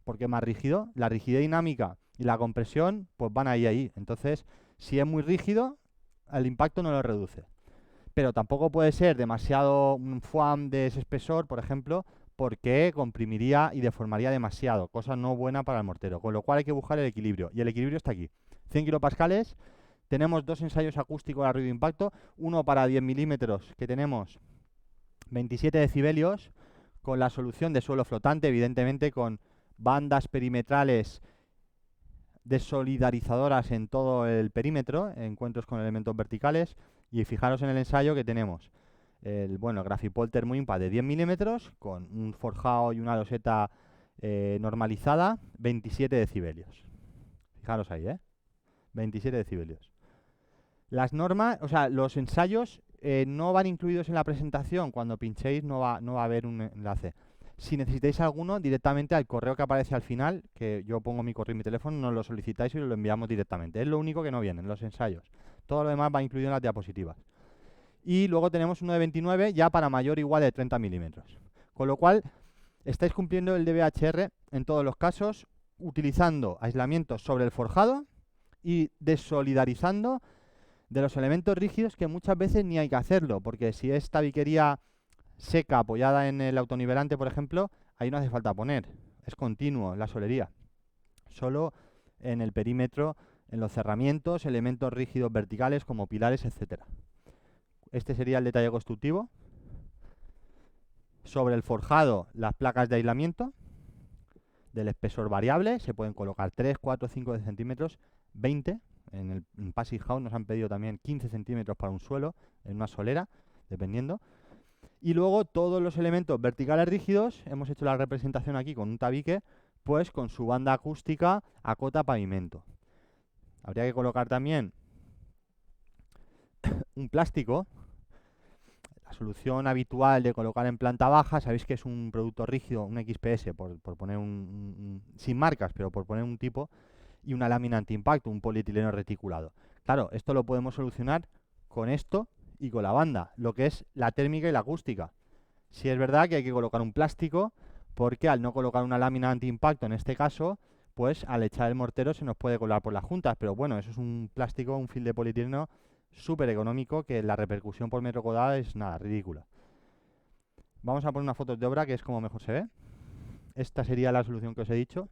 porque es más rígido. La rigidez dinámica y la compresión pues van ahí. Entonces, si es muy rígido, el impacto no lo reduce. Pero tampoco puede ser demasiado un foam de ese espesor, por ejemplo, porque comprimiría y deformaría demasiado, cosa no buena para el mortero. Con lo cual hay que buscar el equilibrio, y el equilibrio está aquí. 100 kilopascales, tenemos dos ensayos acústicos a ruido impacto, uno para 10 milímetros, que tenemos 27 decibelios, con la solución de suelo flotante, evidentemente con bandas perimetrales desolidarizadoras en todo el perímetro, encuentros con elementos verticales, y fijaros en el ensayo que tenemos el Grafipol Thermoimpact de 10 milímetros con un forjado y una loseta normalizada, 27 decibelios. Fijaros ahí, 27 decibelios. Las normas, o sea, los ensayos no van incluidos en la presentación. Cuando pinchéis no va a haber un enlace. Si necesitáis alguno, directamente al correo que aparece al final, que yo pongo mi correo y mi teléfono, nos lo solicitáis y lo enviamos directamente. Es lo único que no viene en los ensayos. Todo lo demás va incluido en las diapositivas. Y luego tenemos uno de 29 ya para mayor o igual de 30 milímetros. Con lo cual, estáis cumpliendo el DBHR en todos los casos, utilizando aislamiento sobre el forjado y desolidarizando de los elementos rígidos, que muchas veces ni hay que hacerlo, porque si es tabiquería seca apoyada en el autonivelante, por ejemplo, ahí no hace falta poner, es continuo la solería. Solo en el perímetro, en los cerramientos, elementos rígidos verticales como pilares, etcétera. Este sería el detalle constructivo. Sobre el forjado, las placas de aislamiento del espesor variable, se pueden colocar 3, 4, 5 centímetros, 20. En Passive House nos han pedido también 15 centímetros para un suelo, en una solera, dependiendo. Y luego todos los elementos verticales rígidos, hemos hecho la representación aquí con un tabique, pues con su banda acústica a cota pavimento. Habría que colocar también un plástico. La solución habitual de colocar en planta baja, sabéis que es un producto rígido, un XPS, por poner sin marcas, pero por poner un tipo, y una lámina antiimpacto, un polietileno reticulado. Claro, esto lo podemos solucionar con esto y con la banda, lo que es la térmica y la acústica. Sí es verdad que hay que colocar un plástico, porque al no colocar una lámina antiimpacto en este caso, pues al echar el mortero se nos puede colar por las juntas, pero bueno, eso es un plástico, un film de polietileno súper económico, que la repercusión por metro cuadrado es nada, ridícula. Vamos a poner una foto de obra, que es como mejor se ve. Esta sería la solución que os he dicho.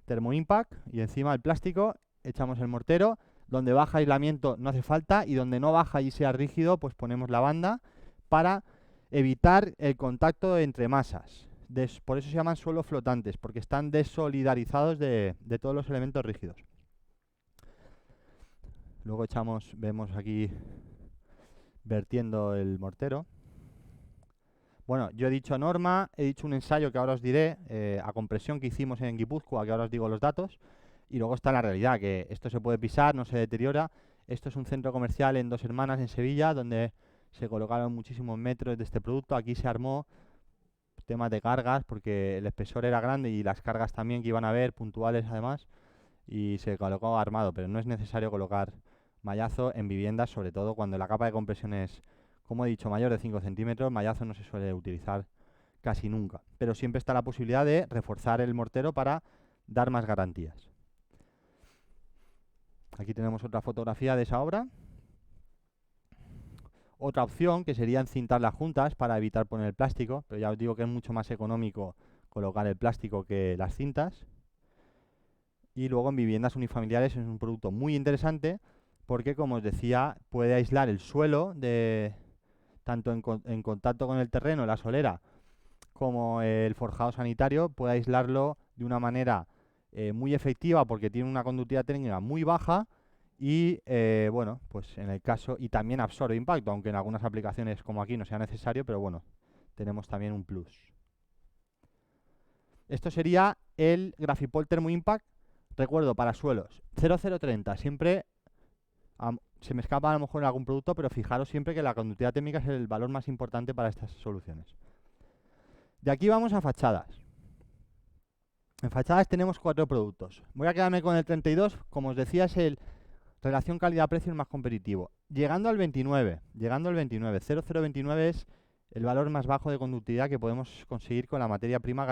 Termoimpact, y encima el plástico echamos el mortero. Donde baja aislamiento no hace falta, y donde no baja y sea rígido, pues ponemos la banda para evitar el contacto entre masas. Por eso se llaman suelos flotantes, porque están desolidarizados de todos los elementos rígidos. Luego vemos aquí vertiendo el mortero. Bueno, yo he dicho norma, he dicho un ensayo que ahora os diré, a compresión que hicimos en Guipúzcoa, que ahora os digo los datos, y luego está la realidad, que esto se puede pisar, no se deteriora. Esto es un centro comercial en Dos Hermanas, en Sevilla, donde se colocaron muchísimos metros de este producto. Aquí se armó temas de cargas, porque el espesor era grande y las cargas también que iban a haber, puntuales además, y se colocó armado, pero no es necesario colocar mallazo en viviendas, sobre todo cuando la capa de compresión es, como he dicho, mayor de 5 centímetros. Mallazo no se suele utilizar casi nunca, pero siempre está la posibilidad de reforzar el mortero para dar más garantías. Aquí tenemos otra fotografía de esa obra. Otra opción que sería encintarlas juntas para evitar poner el plástico, pero ya os digo que es mucho más económico colocar el plástico que las cintas. Y luego en viviendas unifamiliares es un producto muy interesante porque, como os decía, puede aislar el suelo tanto en contacto con el terreno, la solera, como el forjado sanitario. Puede aislarlo de una manera muy efectiva porque tiene una conductividad térmica muy baja y, bueno, pues en el caso, y también absorbe impacto, aunque en algunas aplicaciones como aquí no sea necesario, pero bueno, tenemos también un plus. Esto sería el Grafipol Thermo Impact. Recuerdo, para suelos, 0030, siempre se me escapa a lo mejor en algún producto, pero fijaros siempre que la conductividad térmica es el valor más importante para estas soluciones. De aquí vamos a fachadas. En fachadas tenemos 4 productos. Voy a quedarme con el 32, como os decía, es el relación calidad-precio el más competitivo. Llegando al 29, 0029 es el valor más bajo de conductividad que podemos conseguir con la materia prima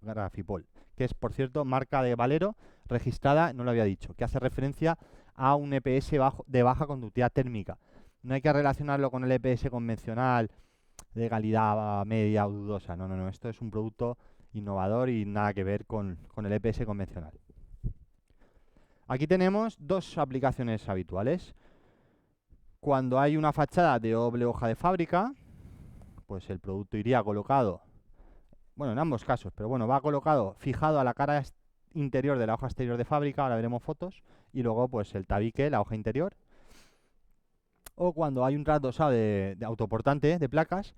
Grafipol, que es, por cierto, marca de Valero, registrada, no lo había dicho, que hace referencia a un EPS de baja conductividad térmica. No hay que relacionarlo con el EPS convencional de calidad media o dudosa. No, esto es un producto innovador y nada que ver con el EPS convencional. Aquí tenemos 2 aplicaciones habituales. Cuando hay una fachada de doble hoja de fábrica, pues el producto iría colocado, bueno, en ambos casos, pero bueno, va colocado, fijado a la cara interior de la hoja exterior de fábrica, ahora veremos fotos, y luego pues el tabique, la hoja interior. O cuando hay un trasdosado de autoportante de placas,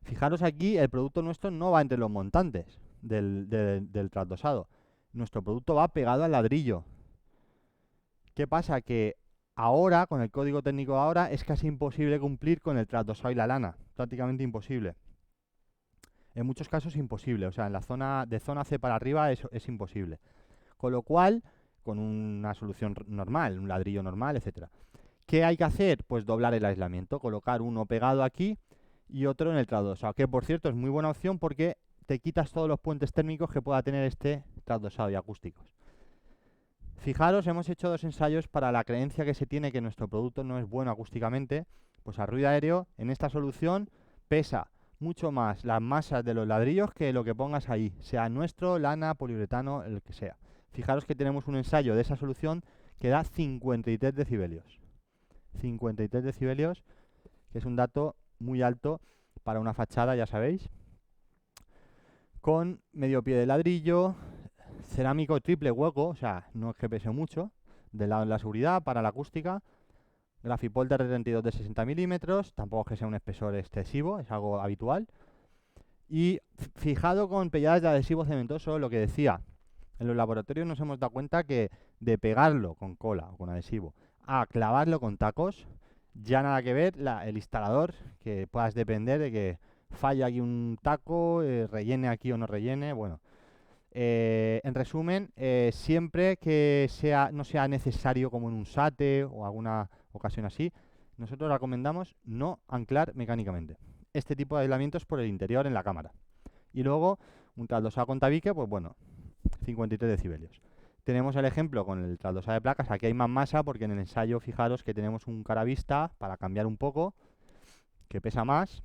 fijaros aquí, el producto nuestro no va entre los montantes del trasdosado. Nuestro producto va pegado al ladrillo. ¿Qué pasa? Que ahora, con el código técnico ahora, es casi imposible cumplir con el trasdosado y la lana. Prácticamente imposible. En muchos casos imposible. O sea, en la zona C para arriba es imposible. Con lo cual, con una solución normal, un ladrillo normal, etcétera. ¿Qué hay que hacer? Pues doblar el aislamiento. Colocar uno pegado aquí y otro en el trasdosado. Que, por cierto, es muy buena opción porque te quitas todos los puentes térmicos que pueda tener este trasdosado y acústicos. Fijaros, hemos hecho 2 ensayos para la creencia que se tiene que nuestro producto no es bueno acústicamente. Pues al ruido aéreo, en esta solución, pesa mucho más las masas de los ladrillos que lo que pongas ahí, sea nuestro, lana, poliuretano, el que sea. Fijaros que tenemos un ensayo de esa solución que da 53 decibelios. 53 decibelios, que es un dato muy alto para una fachada, ya sabéis. Con medio pie de ladrillo, cerámico triple hueco, o sea, no es que pese mucho, del lado de la seguridad, para la acústica. Grafipol TR32 de 60 milímetros, tampoco es que sea un espesor excesivo, es algo habitual. Y fijado con pelladas de adhesivo cementoso, lo que decía, en los laboratorios nos hemos dado cuenta que de pegarlo con cola o con adhesivo a clavarlo con tacos, ya nada que ver el instalador, que puedas depender de que falle aquí un taco, rellene aquí o no rellene, bueno. En resumen, siempre que no sea necesario, como en un SATE o alguna ocasión así, nosotros recomendamos no anclar mecánicamente. Este tipo de aislamientos por el interior en la cámara. Y luego, un trasdosado con tabique, pues bueno, 53 decibelios. Tenemos el ejemplo con el trasdosado de placas. Aquí hay más masa porque en el ensayo, fijaros que tenemos un caravista para cambiar un poco, que pesa más.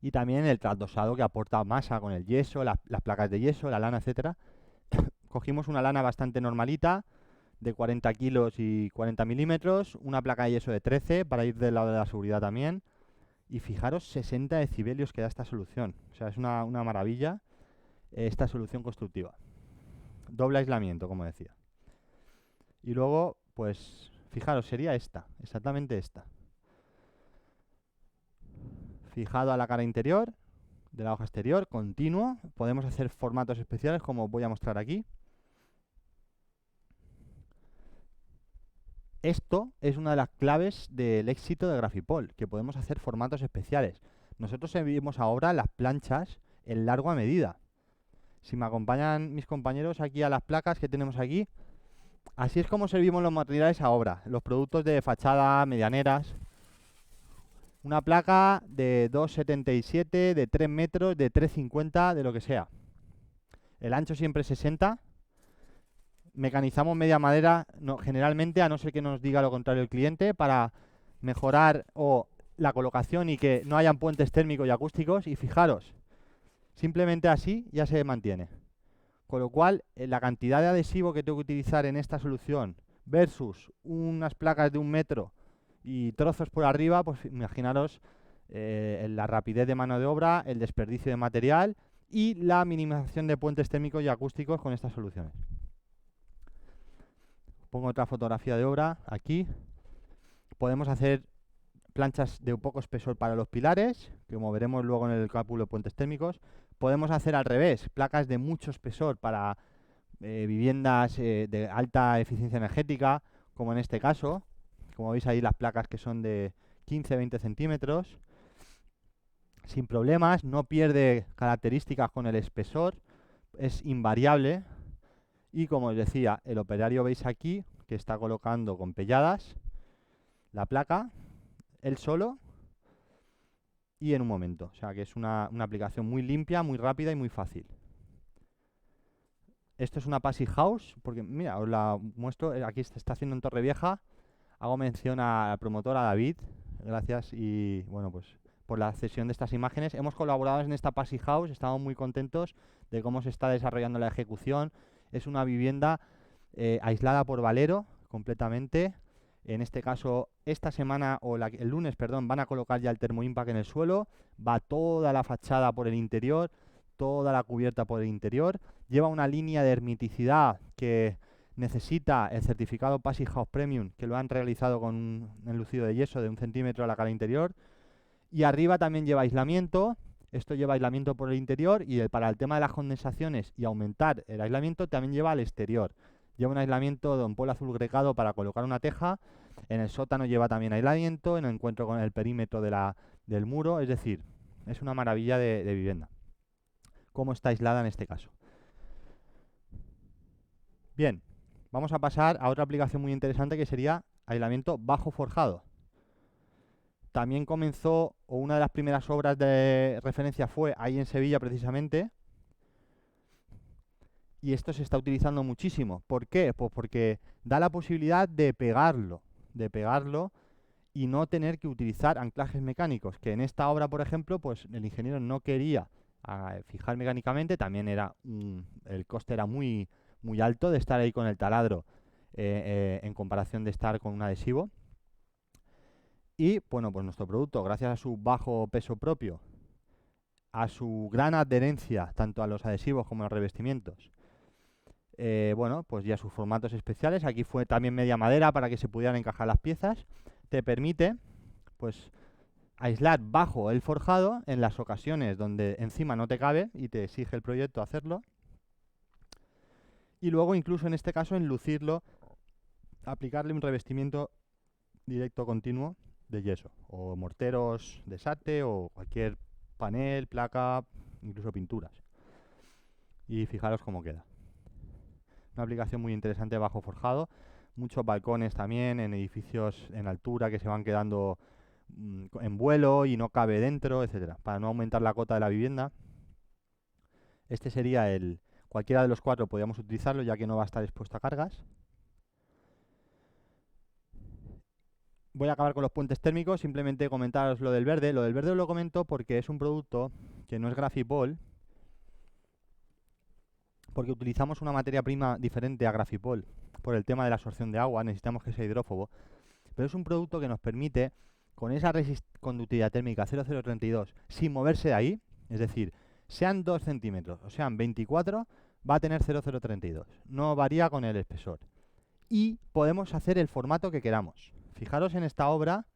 Y también el trasdosado que aporta masa con el yeso, las placas de yeso, la lana, etcétera. Cogimos una lana bastante normalita, de 40 kilos y 40 milímetros, una placa de yeso de 13 para ir del lado de la seguridad también. Y fijaros 60 decibelios que da esta solución. O sea, es una maravilla esta solución constructiva. Doble aislamiento, como decía. Y luego, pues, Fijaros, sería esta, exactamente esta. Fijado a la cara interior de la hoja exterior, continuo. Podemos hacer formatos especiales como os voy a mostrar aquí. Esto es una de las claves del éxito de Grafipol, que podemos hacer formatos especiales. Nosotros servimos ahora las planchas en largo a medida. Si me acompañan mis compañeros aquí a las placas que tenemos aquí, así es como servimos los materiales a obra, los productos de fachada, medianeras. Una placa de 2,77, de 3 metros, de 3,50, de lo que sea. El ancho siempre es 60. Mecanizamos media madera, generalmente, a no ser que nos diga lo contrario el cliente, para mejorar la colocación y que no hayan puentes térmicos y acústicos. Y fijaros, simplemente así ya se mantiene. Con lo cual, la cantidad de adhesivo que tengo que utilizar en esta solución versus unas placas de 1 metro y trozos por arriba, pues imaginaros la rapidez de mano de obra, el desperdicio de material y la minimización de puentes térmicos y acústicos con estas soluciones. Pongo otra fotografía de obra aquí. Podemos hacer planchas de poco espesor para los pilares, como veremos luego en el cálculo de puentes térmicos. Podemos hacer al revés, placas de mucho espesor para viviendas de alta eficiencia energética, como en este caso. Como veis ahí las placas que son de 15-20 centímetros. Sin problemas, no pierde características con el espesor, es invariable. Y como os decía, el operario veis aquí que está colocando con pelladas la placa, él solo y en un momento. O sea que es una aplicación muy limpia, muy rápida y muy fácil. Esto es una Passive House, porque mira, os la muestro, aquí se está haciendo en Torrevieja. Hago mención al promotor, a David, gracias y bueno, pues por la cesión de estas imágenes. Hemos colaborado en esta Passive House, estamos muy contentos de cómo se está desarrollando la ejecución. Es una vivienda aislada por Valero completamente. En este caso, esta semana o el lunes, perdón, van a colocar ya el termoimpact en el suelo. Va toda la fachada por el interior, toda la cubierta por el interior. Lleva una línea de hermeticidad que necesita el certificado Passive House Premium, que lo han realizado con un enlucido de yeso de 1 centímetro a la cara interior. Y arriba también lleva aislamiento. Esto lleva aislamiento por el interior y para el tema de las condensaciones y aumentar el aislamiento también lleva al exterior. Lleva un aislamiento de un azul grecado para colocar una teja. En el sótano lleva también aislamiento, en el encuentro con el perímetro del muro. Es decir, es una maravilla de vivienda. Cómo está aislada en este caso. Bien, vamos a pasar a otra aplicación muy interesante que sería aislamiento bajo forjado. También comenzó, o una de las primeras obras de referencia fue ahí en Sevilla precisamente. Y esto se está utilizando muchísimo. ¿Por qué? Pues porque da la posibilidad de pegarlo y no tener que utilizar anclajes mecánicos, que en esta obra, por ejemplo, pues el ingeniero no quería fijar mecánicamente, también el coste era muy, muy alto de estar ahí con el taladro en comparación de estar con un adhesivo. Y bueno, pues nuestro producto, gracias a su bajo peso propio, a su gran adherencia tanto a los adhesivos como a los revestimientos, bueno, pues ya sus formatos especiales, aquí fue también media madera para que se pudieran encajar las piezas, te permite pues aislar bajo el forjado en las ocasiones donde encima no te cabe y te exige el proyecto hacerlo, y luego incluso en este caso enlucirlo, aplicarle un revestimiento directo continuo de yeso, o morteros de SATE o cualquier panel, placa, incluso pinturas. Y fijaros cómo queda. Una aplicación muy interesante bajo forjado. Muchos balcones también en edificios en altura que se van quedando en vuelo y no cabe dentro, etcétera, para no aumentar la cota de la vivienda. Este sería cualquiera de los 4 podríamos utilizarlo ya que no va a estar expuesto a cargas. Voy a acabar con los puentes térmicos, simplemente comentaros lo del verde. Lo del verde os lo comento porque es un producto que no es Grafipol, porque utilizamos una materia prima diferente a Grafipol por el tema de la absorción de agua, necesitamos que sea hidrófobo, pero es un producto que nos permite, con esa conductividad térmica 0,032, sin moverse de ahí, es decir, sean 2 centímetros o sean 24, va a tener 0,032, no varía con el espesor. y podemos hacer el formato que queramos. Fijaros en esta obra.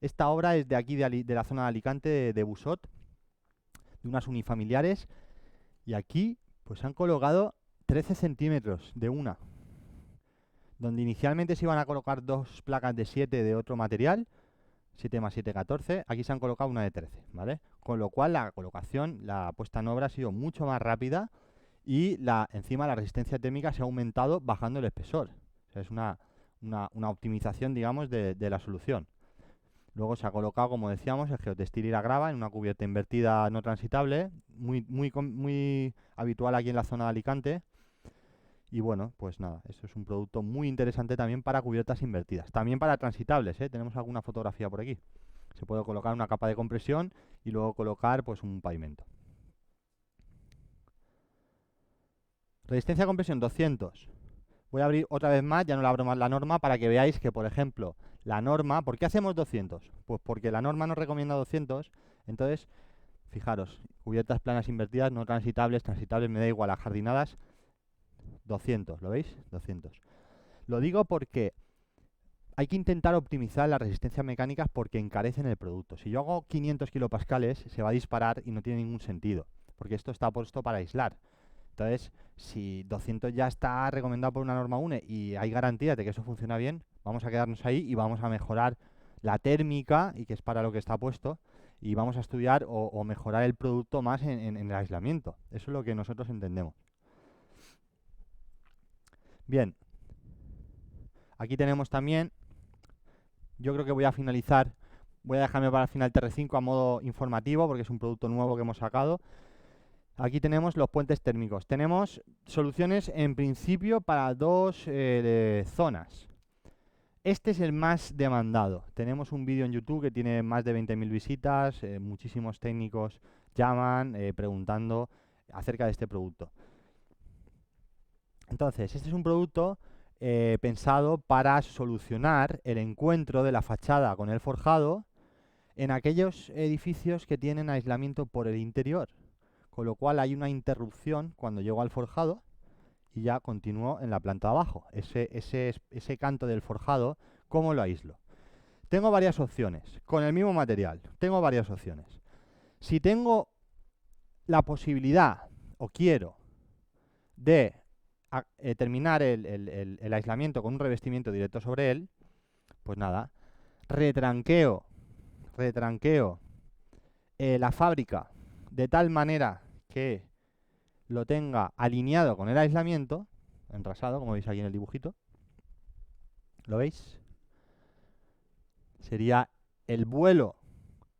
Esta obra es de aquí, de la zona de Alicante, de Busot, de unas unifamiliares, y aquí pues han colocado 13 centímetros de una, donde inicialmente se iban a colocar dos placas de 7 de otro material, 7 más 7, 14, aquí se han colocado una de 13, ¿vale? Con lo cual la colocación, la puesta en obra ha sido mucho más rápida y encima la resistencia térmica se ha aumentado bajando el espesor. O sea, es una optimización, digamos, de la solución. Luego se ha colocado, como decíamos, el geotextil y la grava en una cubierta invertida no transitable, muy habitual aquí en la zona de Alicante. Y bueno, pues nada, esto es un producto muy interesante también para cubiertas invertidas. También para transitables, ¿eh? Tenemos alguna fotografía por aquí. Se puede colocar una capa de compresión y luego colocar pues un pavimento. Resistencia a compresión 200. Voy a abrir otra vez más, ya no le abro más la norma, para que veáis que, por ejemplo, la norma... ¿Por qué hacemos 200? Pues porque la norma nos recomienda 200, entonces, fijaros, cubiertas planas invertidas, no transitables, transitables me da igual, ajardinadas, 200, ¿lo veis? 200. Lo digo porque hay que intentar optimizar las resistencias mecánicas porque encarecen el producto. Si yo hago 500 kilopascales, se va a disparar y no tiene ningún sentido, porque esto está puesto para aislar. Entonces, si 200 ya está recomendado por una norma UNE y hay garantía de que eso funciona bien, vamos a quedarnos ahí y vamos a mejorar la térmica, y que es para lo que está puesto, y vamos a estudiar o mejorar el producto más en el aislamiento. Eso es lo que nosotros entendemos. Bien, aquí tenemos también, yo creo que voy a finalizar, voy a dejarme para el final TR5 a modo informativo, porque es un producto nuevo que hemos sacado. Aquí tenemos los puentes térmicos. Tenemos soluciones en principio para dos zonas. Este es el más demandado. Tenemos un vídeo en YouTube que tiene más de 20.000 visitas. Muchísimos técnicos llaman preguntando acerca de este producto. Entonces, este es un producto pensado para solucionar el encuentro de la fachada con el forjado en aquellos edificios que tienen aislamiento por el interior. Con lo cual hay una interrupción cuando llego al forjado y ya continúo en la planta de abajo. Ese canto del forjado, ¿cómo lo aíslo? Tengo varias opciones. Con el mismo material, tengo varias opciones. Si tengo la posibilidad, o quiero, de terminar el aislamiento con un revestimiento directo sobre él, pues nada, retranqueo la fábrica de tal manera que lo tenga alineado con el aislamiento, enrasado, como veis aquí en el dibujito. ¿Lo veis? Sería el vuelo,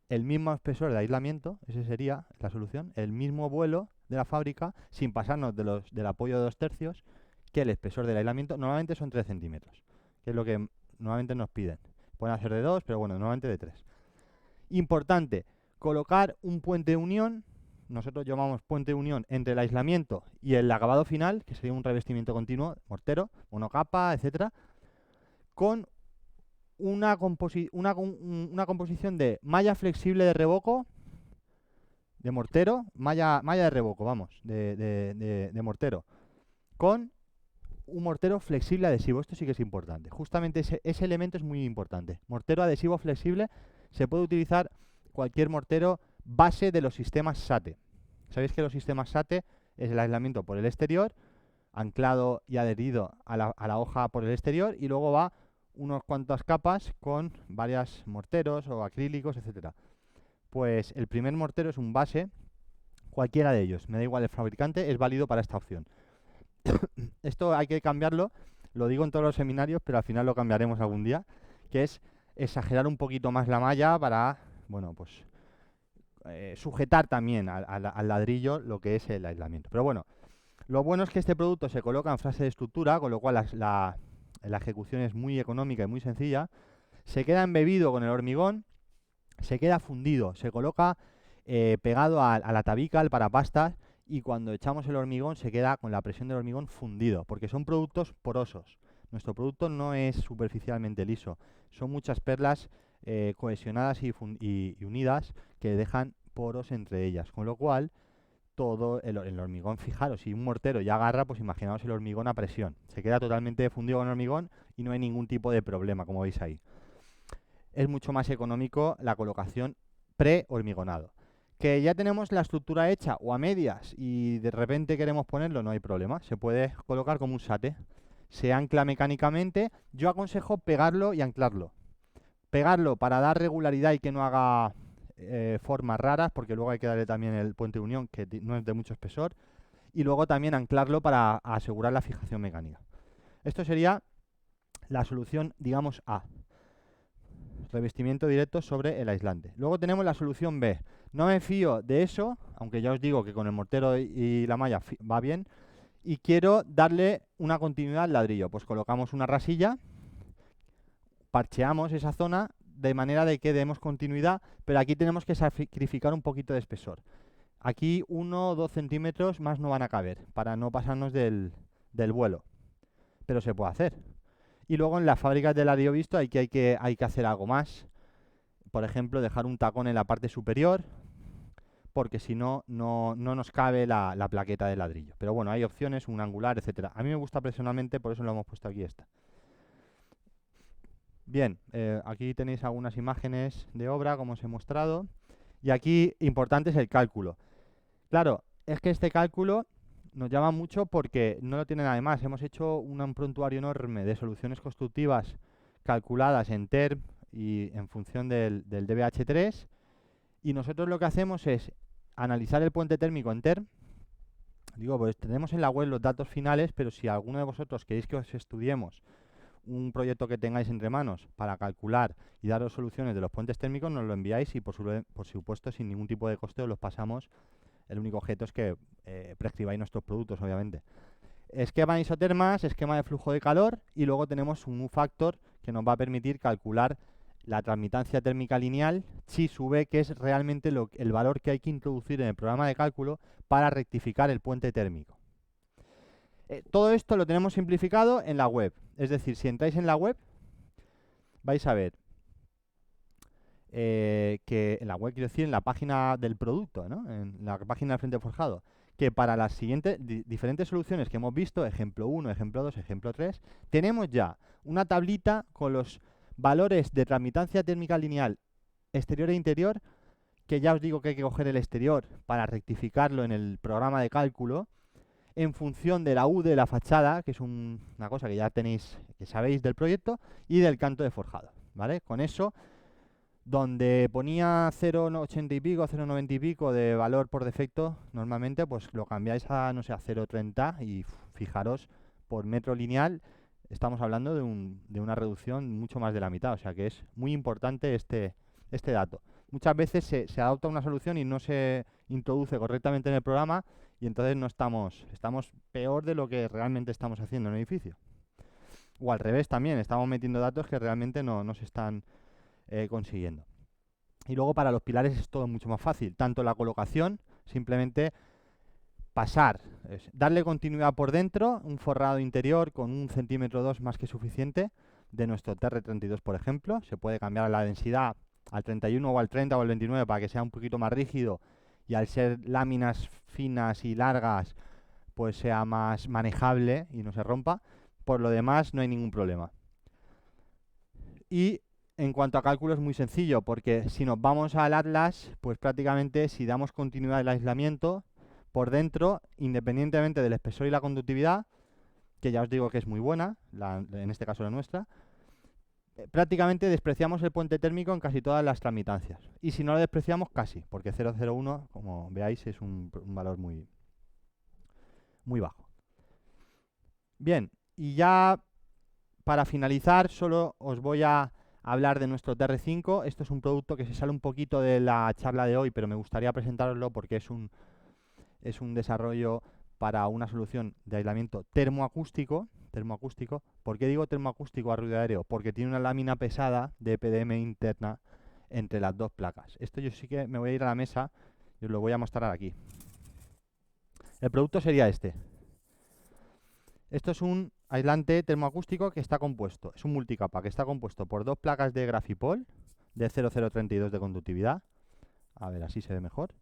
el mismo espesor de aislamiento, ese sería la solución, el mismo vuelo de la fábrica, sin pasarnos del apoyo de 2/3, que el espesor del aislamiento. Normalmente son 3 centímetros, que es lo que normalmente nos piden. Pueden hacer de 2, pero bueno, normalmente de 3. Importante, colocar un puente de unión. Nosotros llamamos puente de unión entre el aislamiento y el acabado final, que sería un revestimiento continuo, mortero, monocapa, etcétera, con una composición de malla flexible de revoco, de mortero, malla de revoco, vamos, de mortero, con un mortero flexible adhesivo. Esto sí que es importante. Justamente ese elemento es muy importante. Mortero adhesivo flexible. Se puede utilizar cualquier mortero base de los sistemas SATE. Sabéis que los sistemas SATE es el aislamiento por el exterior, anclado y adherido a la hoja por el exterior, y luego va unas cuantas capas con varios morteros o acrílicos, etcétera. Pues el primer mortero es un base, cualquiera de ellos, me da igual el fabricante, es válido para esta opción. Esto hay que cambiarlo, lo digo en todos los seminarios, pero al final lo cambiaremos algún día, que es exagerar un poquito más la malla para, bueno, pues sujetar también al ladrillo lo que es el aislamiento. Pero bueno, lo bueno es que este producto se coloca en fase de estructura, con lo cual la ejecución es muy económica y muy sencilla. Se queda embebido con el hormigón, se queda fundido, se coloca pegado a la tabica, al parapastas, y cuando echamos el hormigón se queda con la presión del hormigón fundido, porque son productos porosos. Nuestro producto no es superficialmente liso, son muchas perlas cohesionadas y unidas que dejan poros entre ellas, con lo cual todo el hormigón. Fijaros, si un mortero ya agarra, pues imaginaos el hormigón a presión. Se queda totalmente fundido con hormigón y no hay ningún tipo de problema, como veis ahí. Es mucho más económico la colocación pre-hormigonado. Que ya tenemos la estructura hecha o a medias y de repente queremos ponerlo, no hay problema. Se puede colocar como un sate. Se ancla mecánicamente. Yo aconsejo pegarlo y anclarlo. Pegarlo para dar regularidad y que no haga formas raras, porque luego hay que darle también el puente de unión, que no es de mucho espesor. Y luego también anclarlo para asegurar la fijación mecánica. Esto sería la solución, digamos, A. Revestimiento directo sobre el aislante. Luego tenemos la solución B. No me fío de eso, aunque ya os digo que con el mortero y la malla va bien. Y quiero darle una continuidad al ladrillo. Pues colocamos una rasilla, parcheamos esa zona de manera de que demos continuidad, pero aquí tenemos que sacrificar un poquito de espesor. Aquí 1 o 2 centímetros más no van a caber, para no pasarnos del vuelo. Pero se puede hacer. Y luego en las fábricas de ladrillo visto hay que hacer algo más. Por ejemplo, dejar un tacón en la parte superior, porque si no, no nos cabe la plaqueta de ladrillo. Pero bueno, hay opciones, un angular, etcétera. A mí me gusta personalmente, por eso lo hemos puesto aquí esta. Bien, aquí tenéis algunas imágenes de obra, como os he mostrado. Y aquí, importante es el cálculo. Claro, es que este cálculo nos llama mucho porque no lo tiene nada más. Hemos hecho un prontuario enorme de soluciones constructivas calculadas en TERM y en función del DBH3. Y nosotros lo que hacemos es analizar el puente térmico en TERM. Digo, pues tenemos en la web los datos finales, pero si alguno de vosotros queréis que os estudiemos un proyecto que tengáis entre manos para calcular y daros soluciones de los puentes térmicos, nos lo enviáis y por supuesto sin ningún tipo de coste os los pasamos. El único objeto es que prescribáis nuestros productos, obviamente. Esquema de isotermas, esquema de flujo de calor y luego tenemos un U-factor que nos va a permitir calcular la transmitancia térmica lineal, chi sub B, que es realmente el valor que hay que introducir en el programa de cálculo para rectificar el puente térmico. Todo esto lo tenemos simplificado en la web. Es decir, si entráis en la web, vais a ver que en la web, quiero decir, en la página del producto, ¿no? En la página del frente forjado, que para las siguientes diferentes soluciones que hemos visto, ejemplo 1, ejemplo 2, ejemplo 3, tenemos ya una tablita con los valores de transmitancia térmica lineal exterior e interior, que ya os digo que hay que coger el exterior para rectificarlo en el programa de cálculo, en función de la U de la fachada, que es una cosa que ya tenéis, que sabéis del proyecto, y del canto de forjado, ¿vale? Con eso, donde ponía 0,80 y pico, 0,90 y pico de valor por defecto, normalmente pues lo cambiáis a, no sé, a 0,30 y fijaros, por metro lineal estamos hablando de una reducción mucho más de la mitad, o sea que es muy importante este dato. Muchas veces se adopta una solución y no se introduce correctamente en el programa y entonces no estamos peor de lo que realmente estamos haciendo en el edificio. O al revés también, estamos metiendo datos que realmente no se están consiguiendo. Y luego para los pilares es todo mucho más fácil. Tanto la colocación, simplemente pasar, darle continuidad por dentro, un forrado interior con 1 centímetro 2 más que suficiente de nuestro TR32, por ejemplo. Se puede cambiar la densidad al 31 o al 30 o al 29 para que sea un poquito más rígido y al ser láminas finas y largas pues sea más manejable y no se rompa. Por lo demás no hay ningún problema. Y en cuanto a cálculo es muy sencillo, porque si nos vamos al Atlas, pues prácticamente si damos continuidad al aislamiento, por dentro, independientemente del espesor y la conductividad, que ya os digo que es muy buena, en este caso la nuestra, prácticamente despreciamos el puente térmico en casi todas las tramitancias. Y si no lo despreciamos, casi, porque 0,01, como veáis, es un valor muy bajo. Bien, y ya para finalizar, solo os voy a hablar de nuestro TR5. Esto es un producto que se sale un poquito de la charla de hoy, pero me gustaría presentaroslo porque es un desarrollo para una solución de aislamiento termoacústico. ¿Por qué digo termoacústico a ruido aéreo? Porque tiene una lámina pesada de EPDM interna entre las dos placas. Esto yo sí que me voy a ir a la mesa y os lo voy a mostrar aquí. El producto sería este. Esto es un aislante termoacústico que está compuesto, es un multicapa que está compuesto por 2 placas de Grafipol de 0,032 de conductividad. A ver, así se ve mejor.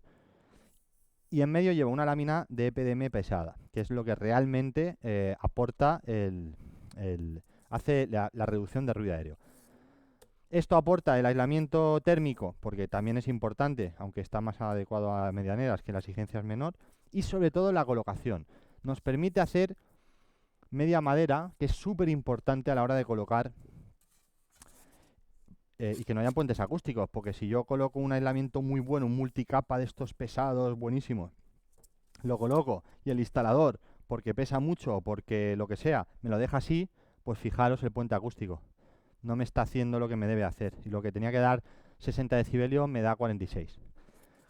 Y en medio lleva una lámina de EPDM pesada, que es lo que realmente aporta hace la reducción de ruido aéreo. Esto aporta el aislamiento térmico, porque también es importante, aunque está más adecuado a medianeras, que la exigencia es menor, y sobre todo la colocación. Nos permite hacer media madera, que es súper importante a la hora de colocar y que no hayan puentes acústicos, porque si yo coloco un aislamiento muy bueno, un multicapa de estos pesados, buenísimos, lo coloco y el instalador, porque pesa mucho o porque lo que sea, me lo deja así, pues fijaros el puente acústico. No me está haciendo lo que me debe hacer. Y lo que tenía que dar 60 decibelios me da 46.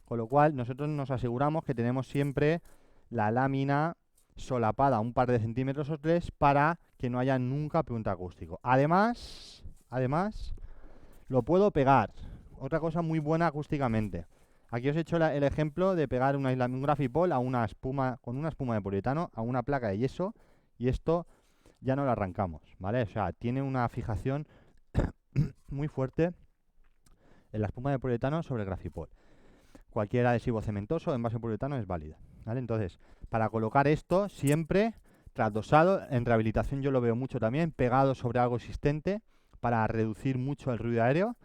Con lo cual nosotros nos aseguramos que tenemos siempre la lámina solapada un par de centímetros o 3 para que no haya nunca puente acústico. Además, lo puedo pegar. Otra cosa muy buena acústicamente. Aquí os he hecho el ejemplo de pegar un grafipol a una espuma, con una espuma de poliuretano a una placa de yeso, y esto ya no lo arrancamos, ¿vale? O sea, tiene una fijación muy fuerte en la espuma de poliuretano sobre el grafipol. Cualquier adhesivo cementoso en base poliuretano es válida, ¿vale? Entonces, para colocar esto siempre trasdosado, en rehabilitación yo lo veo mucho también, pegado sobre algo existente para reducir mucho el ruido aéreo.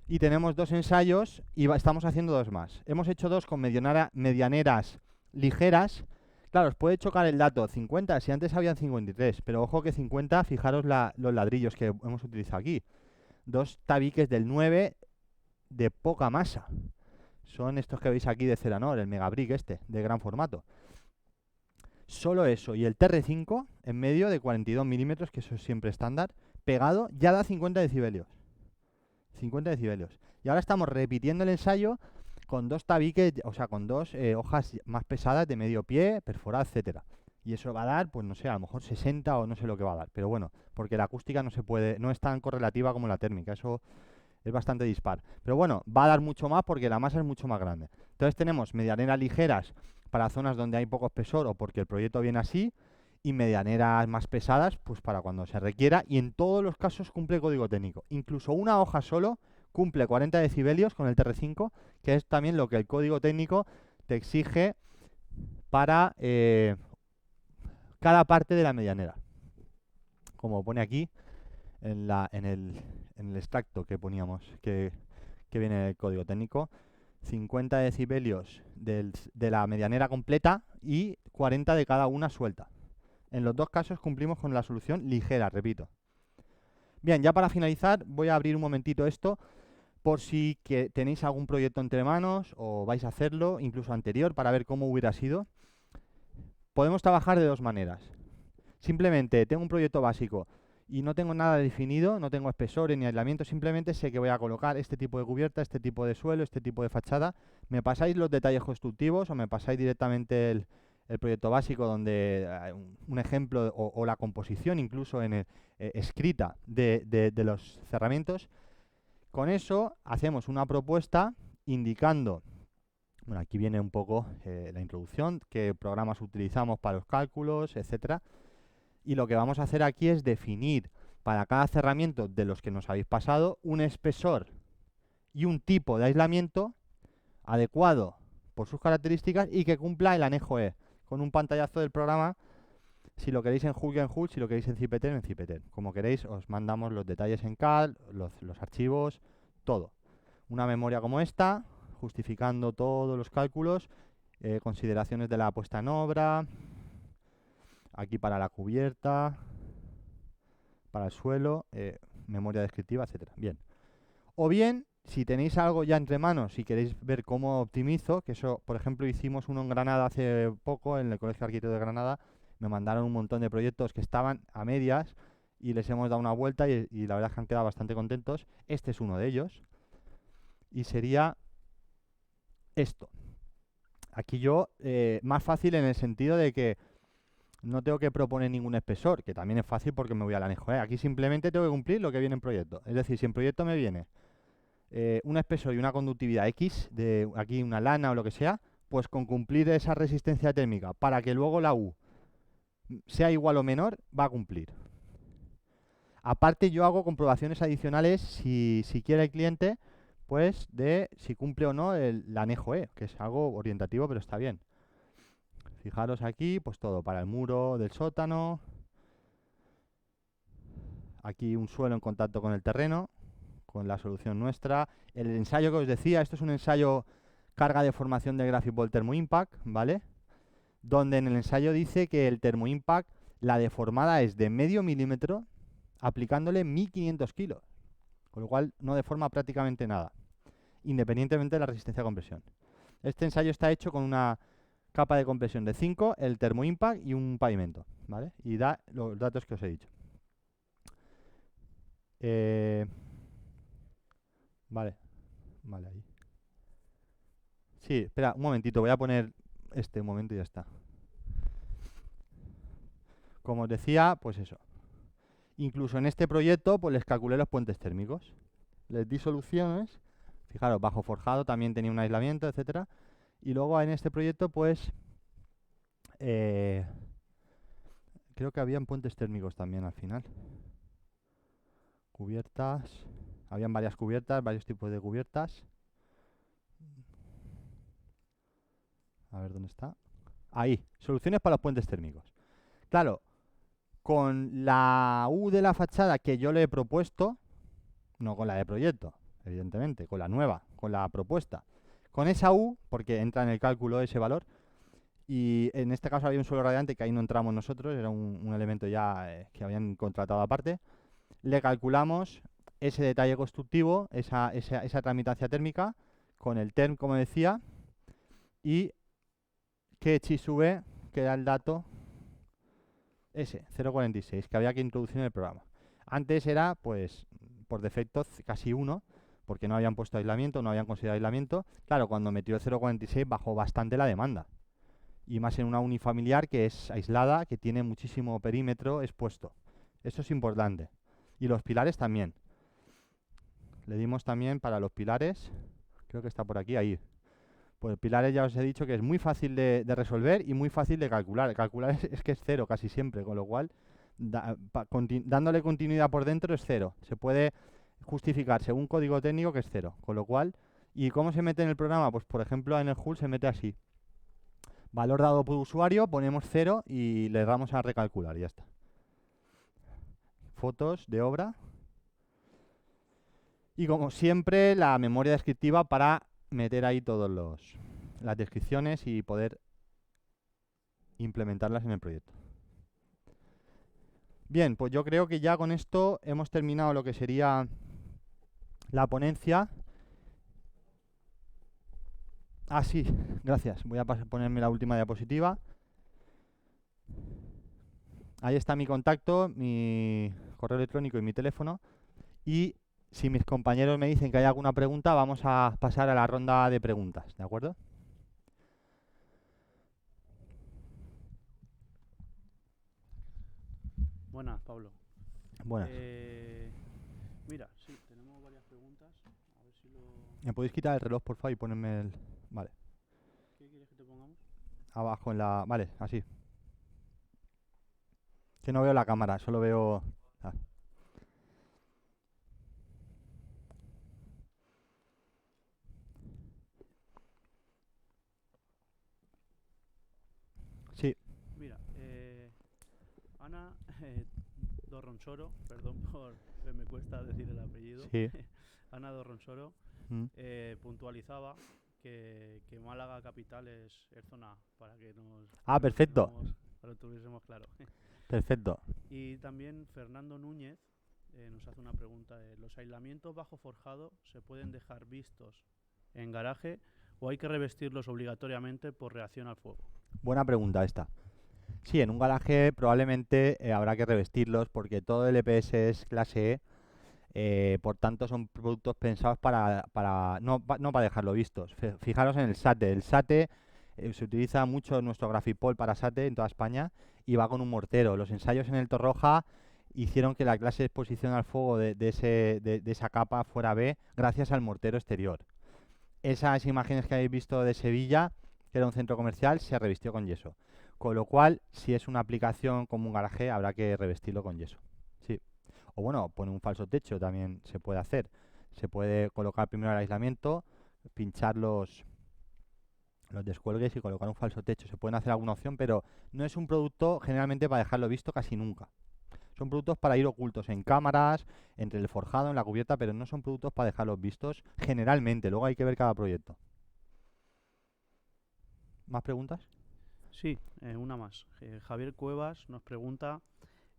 Y tenemos 2 ensayos y estamos haciendo 2 más. Hemos hecho 2 con medianeras ligeras. Claro, os puede chocar el dato 50, si antes habían 53, pero ojo que 50, fijaros los ladrillos que hemos utilizado aquí. 2 tabiques del 9 de poca masa. Son estos que veis aquí de Ceranor, el Megabrick de gran formato. Solo eso y el TR5 en medio de 42 milímetros, que eso es siempre estándar, pegado, ya da 50 decibelios. 50 decibelios. Y ahora estamos repitiendo el ensayo con 2 tabiques, o sea, con 2 hojas más pesadas de medio pie, perforadas, etcétera. Y eso va a dar, pues no sé, a lo mejor 60 o no sé lo que va a dar. Pero bueno, porque la acústica no es tan correlativa como la térmica. Eso es bastante dispar. Pero bueno, va a dar mucho más porque la masa es mucho más grande. Entonces tenemos medianeras ligeras para zonas donde hay poco espesor o porque el proyecto viene así, y medianeras más pesadas pues para cuando se requiera, y en todos los casos cumple código técnico. Incluso una hoja solo cumple 40 decibelios con el TR5, que es también lo que el código técnico te exige para cada parte de la medianera. Como pone aquí en el extracto que poníamos, que viene el código técnico, 50 decibelios de la medianera completa y 40 de cada una suelta. En los 2 casos cumplimos con la solución ligera, repito. Bien, ya para finalizar voy a abrir un momentito esto por si tenéis algún proyecto entre manos o vais a hacerlo, incluso anterior, para ver cómo hubiera sido. Podemos trabajar de 2 maneras. Simplemente tengo un proyecto básico y no tengo nada definido, no tengo espesores ni aislamiento, simplemente sé que voy a colocar este tipo de cubierta, este tipo de suelo, este tipo de fachada. Me pasáis los detalles constructivos o me pasáis directamente el proyecto básico donde un ejemplo o la composición incluso escrita de los cerramientos. Con eso hacemos una propuesta indicando, bueno, aquí viene un poco la introducción, qué programas utilizamos para los cálculos, etcétera. Y lo que vamos a hacer aquí es definir para cada cerramiento de los que nos habéis pasado un espesor y un tipo de aislamiento adecuado por sus características y que cumpla el anejo E, con un pantallazo del programa. Si lo queréis en Hulk, si lo queréis en Cipeter, en Cipeter. Como queréis, os mandamos los detalles en CAD, los archivos, todo. Una memoria como esta, justificando todos los cálculos, consideraciones de la puesta en obra, aquí para la cubierta, para el suelo, memoria descriptiva, etcétera. Bien. O bien, si tenéis algo ya entre manos y queréis ver cómo optimizo, que eso, por ejemplo, hicimos uno en Granada hace poco, en el Colegio Arquitecto de Granada, me mandaron un montón de proyectos que estaban a medias y les hemos dado una vuelta y la verdad es que han quedado bastante contentos. Este es uno de ellos y sería esto. Aquí yo, más fácil en el sentido de que no tengo que proponer ningún espesor, que también es fácil porque me voy al anejo. Aquí simplemente tengo que cumplir lo que viene en proyecto. Es decir, si en proyecto me viene un espesor y una conductividad X, de aquí una lana o lo que sea, pues con cumplir esa resistencia térmica para que luego la U sea igual o menor, va a cumplir. Aparte yo hago comprobaciones adicionales si quiere el cliente pues de si cumple o no el anejo E, que es algo orientativo, pero está bien. Fijaros aquí, pues todo, para el muro del sótano. Aquí un suelo en contacto con el terreno, con la solución nuestra. El ensayo que os decía, esto es un ensayo carga de formación de Graphic Ball Thermo Impact, ¿vale? Donde en el ensayo dice que el Thermo Impact, la deformada es de medio milímetro, aplicándole 1500 kilos, con lo cual no deforma prácticamente nada, independientemente de la resistencia a compresión. Este ensayo está hecho con una capa de compresión de 5, el Thermo Impact y un pavimento, ¿vale? Y da los datos que os he dicho. Vale, vale, ahí. Sí, espera, un momentito, voy a poner este momento y ya está. Como os decía, pues eso. Incluso en este proyecto, pues les calculé los puentes térmicos. Les di soluciones. Fijaros, bajo forjado también tenía un aislamiento, etcétera. Y luego en este proyecto, pues creo que habían puentes térmicos también al final. Cubiertas. Habían varias cubiertas, varios tipos de cubiertas. A ver dónde está. Ahí, soluciones para los puentes térmicos. Claro, con la U de la fachada que yo le he propuesto, no con la de proyecto, evidentemente, con la nueva, con la propuesta. Con esa U, porque entra en el cálculo ese valor, y en este caso había un suelo radiante que ahí no entramos nosotros, era un elemento ya que habían contratado aparte, le calculamos ese detalle constructivo, esa tramitancia térmica, con el TERM, como decía, y que chi sube, que da el dato ese, 0,46, que había que introducir en el programa. Antes era, pues, por defecto, casi 1, porque no habían puesto aislamiento, no habían considerado aislamiento. Claro, cuando metió el 0,46 bajó bastante la demanda. Y más en una unifamiliar que es aislada, que tiene muchísimo perímetro expuesto. Eso es importante. Y los pilares también. Le dimos también para los pilares, creo que está por aquí, ahí. Pues pilares ya os he dicho que es muy fácil de resolver y muy fácil de calcular. Calcular es que es cero casi siempre, con lo cual dándole continuidad por dentro es cero. Se puede justificar según código técnico que es cero, con lo cual, ¿y cómo se mete en el programa? Pues por ejemplo en el HUL se mete así. Valor dado por usuario, ponemos cero y le damos a recalcular y ya está. Fotos de obra. Y como siempre, la memoria descriptiva para meter ahí todas las descripciones y poder implementarlas en el proyecto. Bien, pues yo creo que ya con esto hemos terminado lo que sería la ponencia. Ah, sí, gracias. Voy a ponerme la última diapositiva. Ahí está mi contacto, mi correo electrónico y mi teléfono. Y si mis compañeros me dicen que hay alguna pregunta, vamos a pasar a la ronda de preguntas, ¿de acuerdo? Buenas, Pablo. Buenas. Mira, sí, tenemos varias preguntas. A ver si lo... ¿Me podéis quitar el reloj, por favor, y ponerme el... Vale. ¿Qué quieres que te pongamos? Abajo en la... Vale, así. Que no veo la cámara, solo veo... Ah. Sí, Mira, Ana Dorronsoro, perdón por me cuesta decir el apellido. sí. Ana Dorronsoro Mm. puntualizaba que Málaga capital es zona A, para que Ah, perfecto. para que tuviésemos claro. Perfecto. Y también Fernando Núñez nos hace una pregunta. ¿Los aislamientos bajo forjado se pueden dejar vistos en garaje o hay que revestirlos obligatoriamente por reacción al fuego? Buena pregunta esta. Sí, en un garaje probablemente habrá que revestirlos porque todo el EPS es clase E. Por tanto, son productos pensados no para dejarlo vistos. Fijaros en el SATE. El SATE se utiliza mucho en nuestro Grafipol para SATE en toda España y va con un mortero. Los ensayos en el Torroja hicieron que la clase de exposición al fuego de esa capa fuera B gracias al mortero exterior. Esas imágenes que habéis visto de Sevilla, que era un centro comercial, se revistió con yeso. Con lo cual, si es una aplicación como un garaje, habrá que revestirlo con yeso. Sí. O bueno, poner un falso techo también se puede hacer. Se puede colocar primero el aislamiento, pinchar los descuelgues y colocar un falso techo. Se pueden hacer alguna opción, pero no es un producto generalmente para dejarlo visto casi nunca. Son productos para ir ocultos en cámaras, entre el forjado, en la cubierta, pero no son productos para dejarlos vistos generalmente. Luego hay que ver cada proyecto. ¿Más preguntas? Sí, una más. Javier Cuevas nos pregunta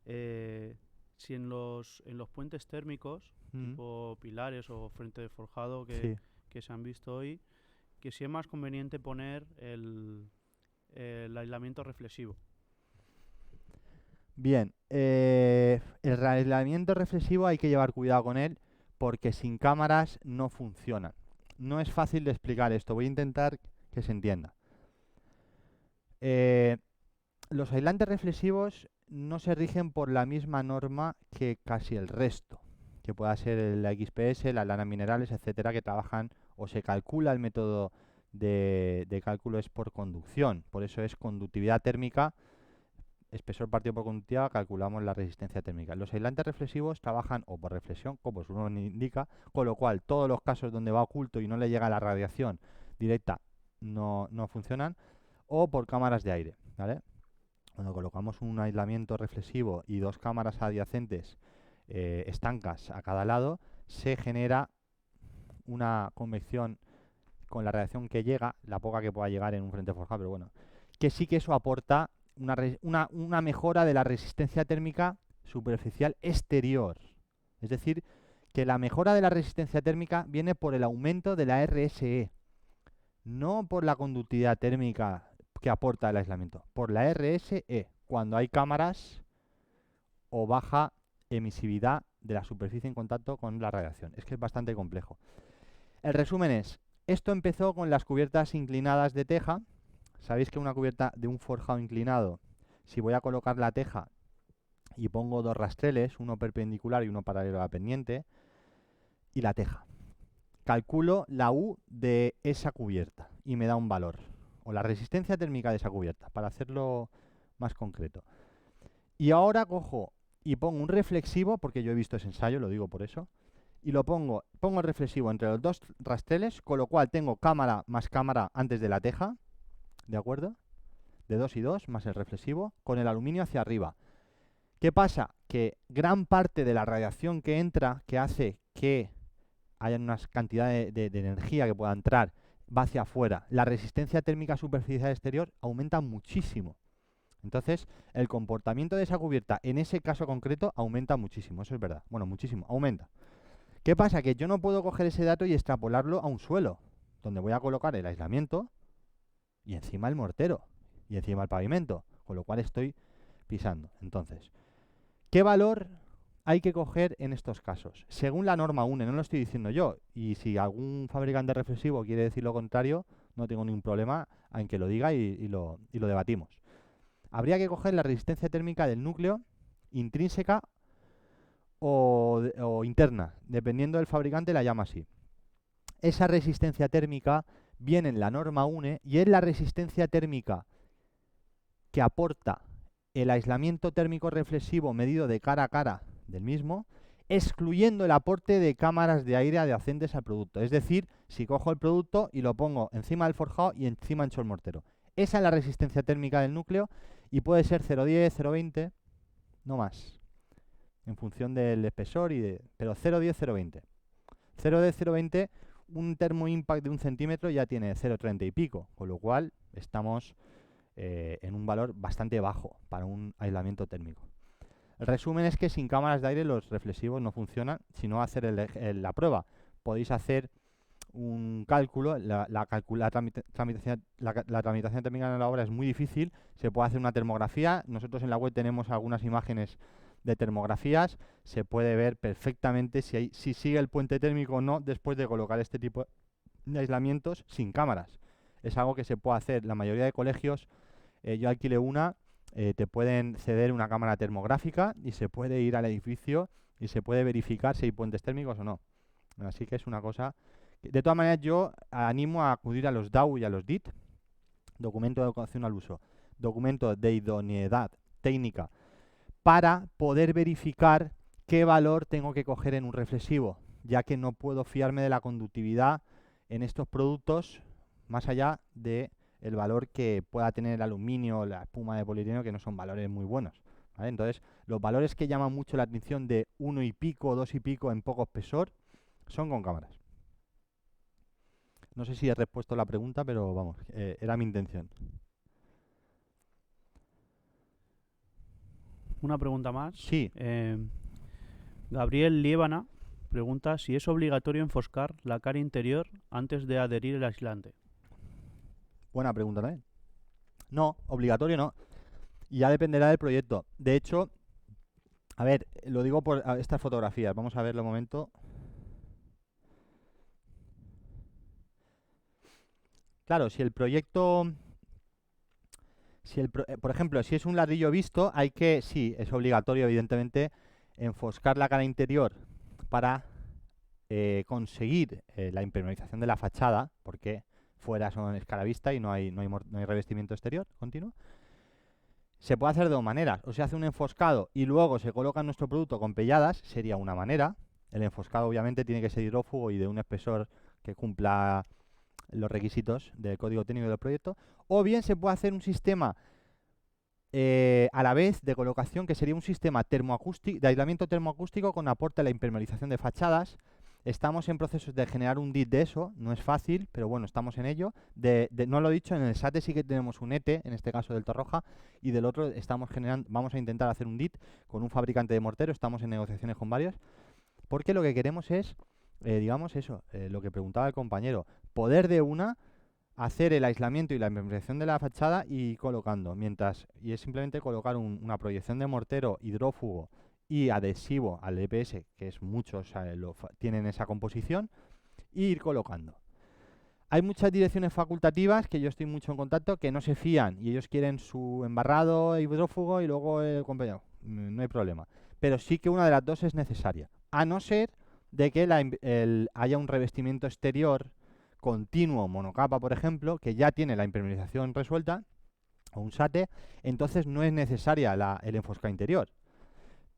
si en los puentes térmicos, tipo pilares o frente de forjado Sí. que se han visto hoy, que si es más conveniente poner el aislamiento reflexivo. Bien, el aislamiento reflexivo hay que llevar cuidado con él porque sin cámaras no funciona. No es fácil de explicar esto, voy a intentar que se entienda. Los aislantes reflexivos no se rigen por la misma norma que casi el resto, que pueda ser la XPS, las lanas minerales, etcétera, que trabajan o se calcula el método de cálculo es por conducción, por eso es conductividad térmica, espesor partido por conductividad, calculamos la resistencia térmica. Los aislantes reflexivos trabajan o por reflexión, como su nombre indica, con lo cual todos los casos donde va oculto y no le llega la radiación directa no funcionan, o por cámaras de aire, ¿vale? Cuando colocamos un aislamiento reflexivo y dos cámaras adyacentes estancas a cada lado, se genera una convección con la radiación que llega, la poca que pueda llegar en un frente forjado, pero bueno, que sí que eso aporta una mejora de la resistencia térmica superficial exterior. Es decir, que la mejora de la resistencia térmica viene por el aumento de la RSE, no por la conductividad térmica que aporta el aislamiento, por la RSE, cuando hay cámaras o baja emisividad de la superficie en contacto con la radiación. Es que es bastante complejo. El resumen es, esto empezó con las cubiertas inclinadas de teja. Sabéis que una cubierta de un forjado inclinado, si voy a colocar la teja y pongo dos rastreles, uno perpendicular y uno paralelo a la pendiente, y la teja, calculo la U de esa cubierta y me da un valor, o la resistencia térmica de esa cubierta, para hacerlo más concreto. Y ahora cojo y pongo un reflexivo, porque yo he visto ese ensayo, lo digo por eso, y pongo el reflexivo entre los dos rastreles, con lo cual tengo cámara más cámara antes de la teja, ¿de acuerdo? De 2 y 2 más el reflexivo, con el aluminio hacia arriba. ¿Qué pasa? Que gran parte de la radiación que entra, que hace que haya una cantidad de energía que pueda entrar, va hacia afuera. La resistencia térmica superficial exterior aumenta muchísimo. Entonces, el comportamiento de esa cubierta, en ese caso concreto, aumenta muchísimo. Eso es verdad. Bueno, muchísimo, aumenta. ¿Qué pasa? Que yo no puedo coger ese dato y extrapolarlo a un suelo, donde voy a colocar el aislamiento y encima el mortero y encima el pavimento, con lo cual estoy pisando. Entonces, ¿qué valor hay que coger en estos casos? Según la norma UNE, no lo estoy diciendo yo, y si algún fabricante reflexivo quiere decir lo contrario, no tengo ningún problema en que lo diga y lo debatimos. Habría que coger la resistencia térmica del núcleo intrínseca o interna, dependiendo del fabricante la llama así. Esa resistencia térmica viene en la norma UNE y es la resistencia térmica que aporta el aislamiento térmico reflexivo medido de cara a cara del mismo, excluyendo el aporte de cámaras de aire adyacentes al producto. Es decir, si cojo el producto y lo pongo encima del forjado y encima encho el mortero. Esa es la resistencia térmica del núcleo y puede ser 0,10, 0,20, no más, en función del espesor, pero 0,10, 0,20. 0,10, 0,20, un termoimpact de 1 centímetro ya tiene 0,30 y pico, con lo cual estamos en un valor bastante bajo para un aislamiento térmico. El resumen es que sin cámaras de aire los reflexivos no funcionan, sino hacer la prueba. Podéis hacer un cálculo, la tramitación térmica en la obra es muy difícil, se puede hacer una termografía, nosotros en la web tenemos algunas imágenes de termografías, se puede ver perfectamente si sigue el puente térmico o no después de colocar este tipo de aislamientos sin cámaras. Es algo que se puede hacer, la mayoría de colegios, yo alquilé una, te pueden ceder una cámara termográfica y se puede ir al edificio y se puede verificar si hay puentes térmicos o no. Así que es una cosa... De todas maneras, yo animo a acudir a los DAU y a los DIT, documento de educación al uso, documento de idoneidad técnica, para poder verificar qué valor tengo que coger en un reflexivo. ya que no puedo fiarme de la conductividad en estos productos más allá de el valor que pueda tener el aluminio o la espuma de polietileno, que no son valores muy buenos, ¿vale? Entonces, los valores que llaman mucho la atención de 1 y pico, 2 y pico en poco espesor, son con cámaras. No sé si he respuesto la pregunta, pero vamos, era mi intención. Una pregunta más. Sí, Gabriel Liébana pregunta si es obligatorio enfoscar la cara interior antes de adherir el aislante. buena pregunta también. No, obligatorio no. Y ya dependerá del proyecto. De hecho, a ver, lo digo por estas fotografías. Vamos a verlo un momento. Claro, si el proyecto... por ejemplo, si es un ladrillo visto, hay que, sí, es obligatorio, evidentemente, enfoscar la cara interior para conseguir la impermeabilización de la fachada, porque fuera son escaravista y no hay revestimiento exterior continuo. Se puede hacer de dos maneras. O se hace un enfoscado y luego se coloca nuestro producto con pelladas, sería una manera. El enfoscado obviamente tiene que ser hidrófugo y de un espesor que cumpla los requisitos del código técnico del proyecto. O bien se puede hacer un sistema a la vez de colocación, que sería un sistema de aislamiento termoacústico con aporte a la impermeabilización de fachadas. Estamos en procesos de generar un DIT de eso, no es fácil, pero bueno, estamos en ello. No lo he dicho, en el SATE sí que tenemos un ETE, en este caso del Torroja, y del otro vamos a intentar hacer un DIT con un fabricante de mortero, estamos en negociaciones con varios, porque lo que queremos es, digamos eso, lo que preguntaba el compañero, poder de una hacer el aislamiento y la impermeabilización de la fachada y colocando, y es simplemente colocar una proyección de mortero hidrófugo y adhesivo al EPS, que es muchos tienen esa composición, e ir colocando. Hay muchas direcciones facultativas que yo estoy mucho en contacto que no se fían y ellos quieren su embarrado hidrófugo y luego el compañero. No hay problema. Pero sí que una de las dos es necesaria, a no ser de que haya un revestimiento exterior continuo monocapa, por ejemplo, que ya tiene la impermeabilización resuelta, o un SATE, entonces no es necesaria el enfoscado interior.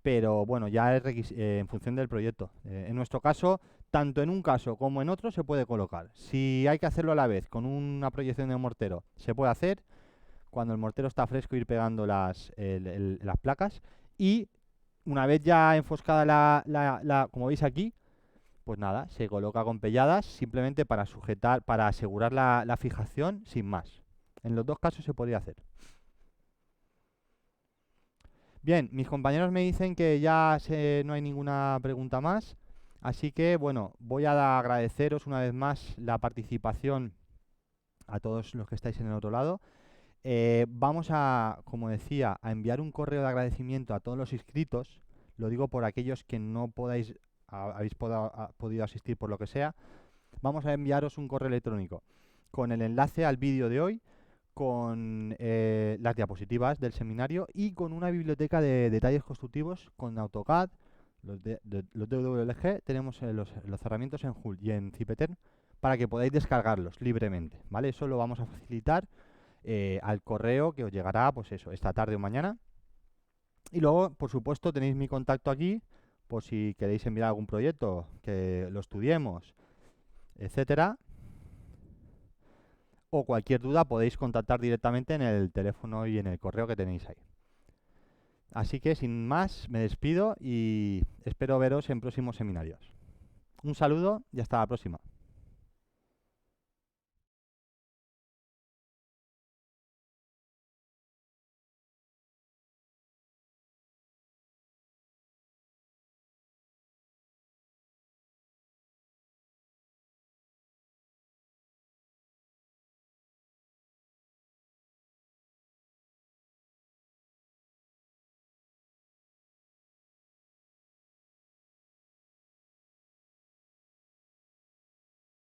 Pero bueno, ya es en función del proyecto. En nuestro caso, tanto en un caso como en otro se puede colocar. Si hay que hacerlo a la vez con una proyección de mortero, se puede hacer. Cuando el mortero está fresco, ir pegando las placas. Y una vez ya enfoscada como veis aquí, pues nada, se coloca con pelladas simplemente para sujetar, para asegurar la fijación sin más. En los dos casos se podría hacer. Bien, mis compañeros me dicen que ya no hay ninguna pregunta más, así que bueno, voy a agradeceros una vez más la participación a todos los que estáis en el otro lado. Vamos a, como decía, a enviar un correo de agradecimiento a todos los inscritos. Lo digo por aquellos que no habéis podido asistir por lo que sea. Vamos a enviaros un correo electrónico con el enlace al vídeo de hoy, con las diapositivas del seminario y con una biblioteca de detalles constructivos con AutoCAD, los DWLG, tenemos los herramientas en Joule y en Cipetern para que podáis descargarlos libremente, ¿vale? Eso lo vamos a facilitar al correo que os llegará, pues eso, esta tarde o mañana. Y luego, por supuesto, tenéis mi contacto aquí, por si queréis enviar algún proyecto, que lo estudiemos, etcétera. O cualquier duda podéis contactar directamente en el teléfono y en el correo que tenéis ahí. Así que sin más, me despido y espero veros en próximos seminarios. Un saludo y hasta la próxima.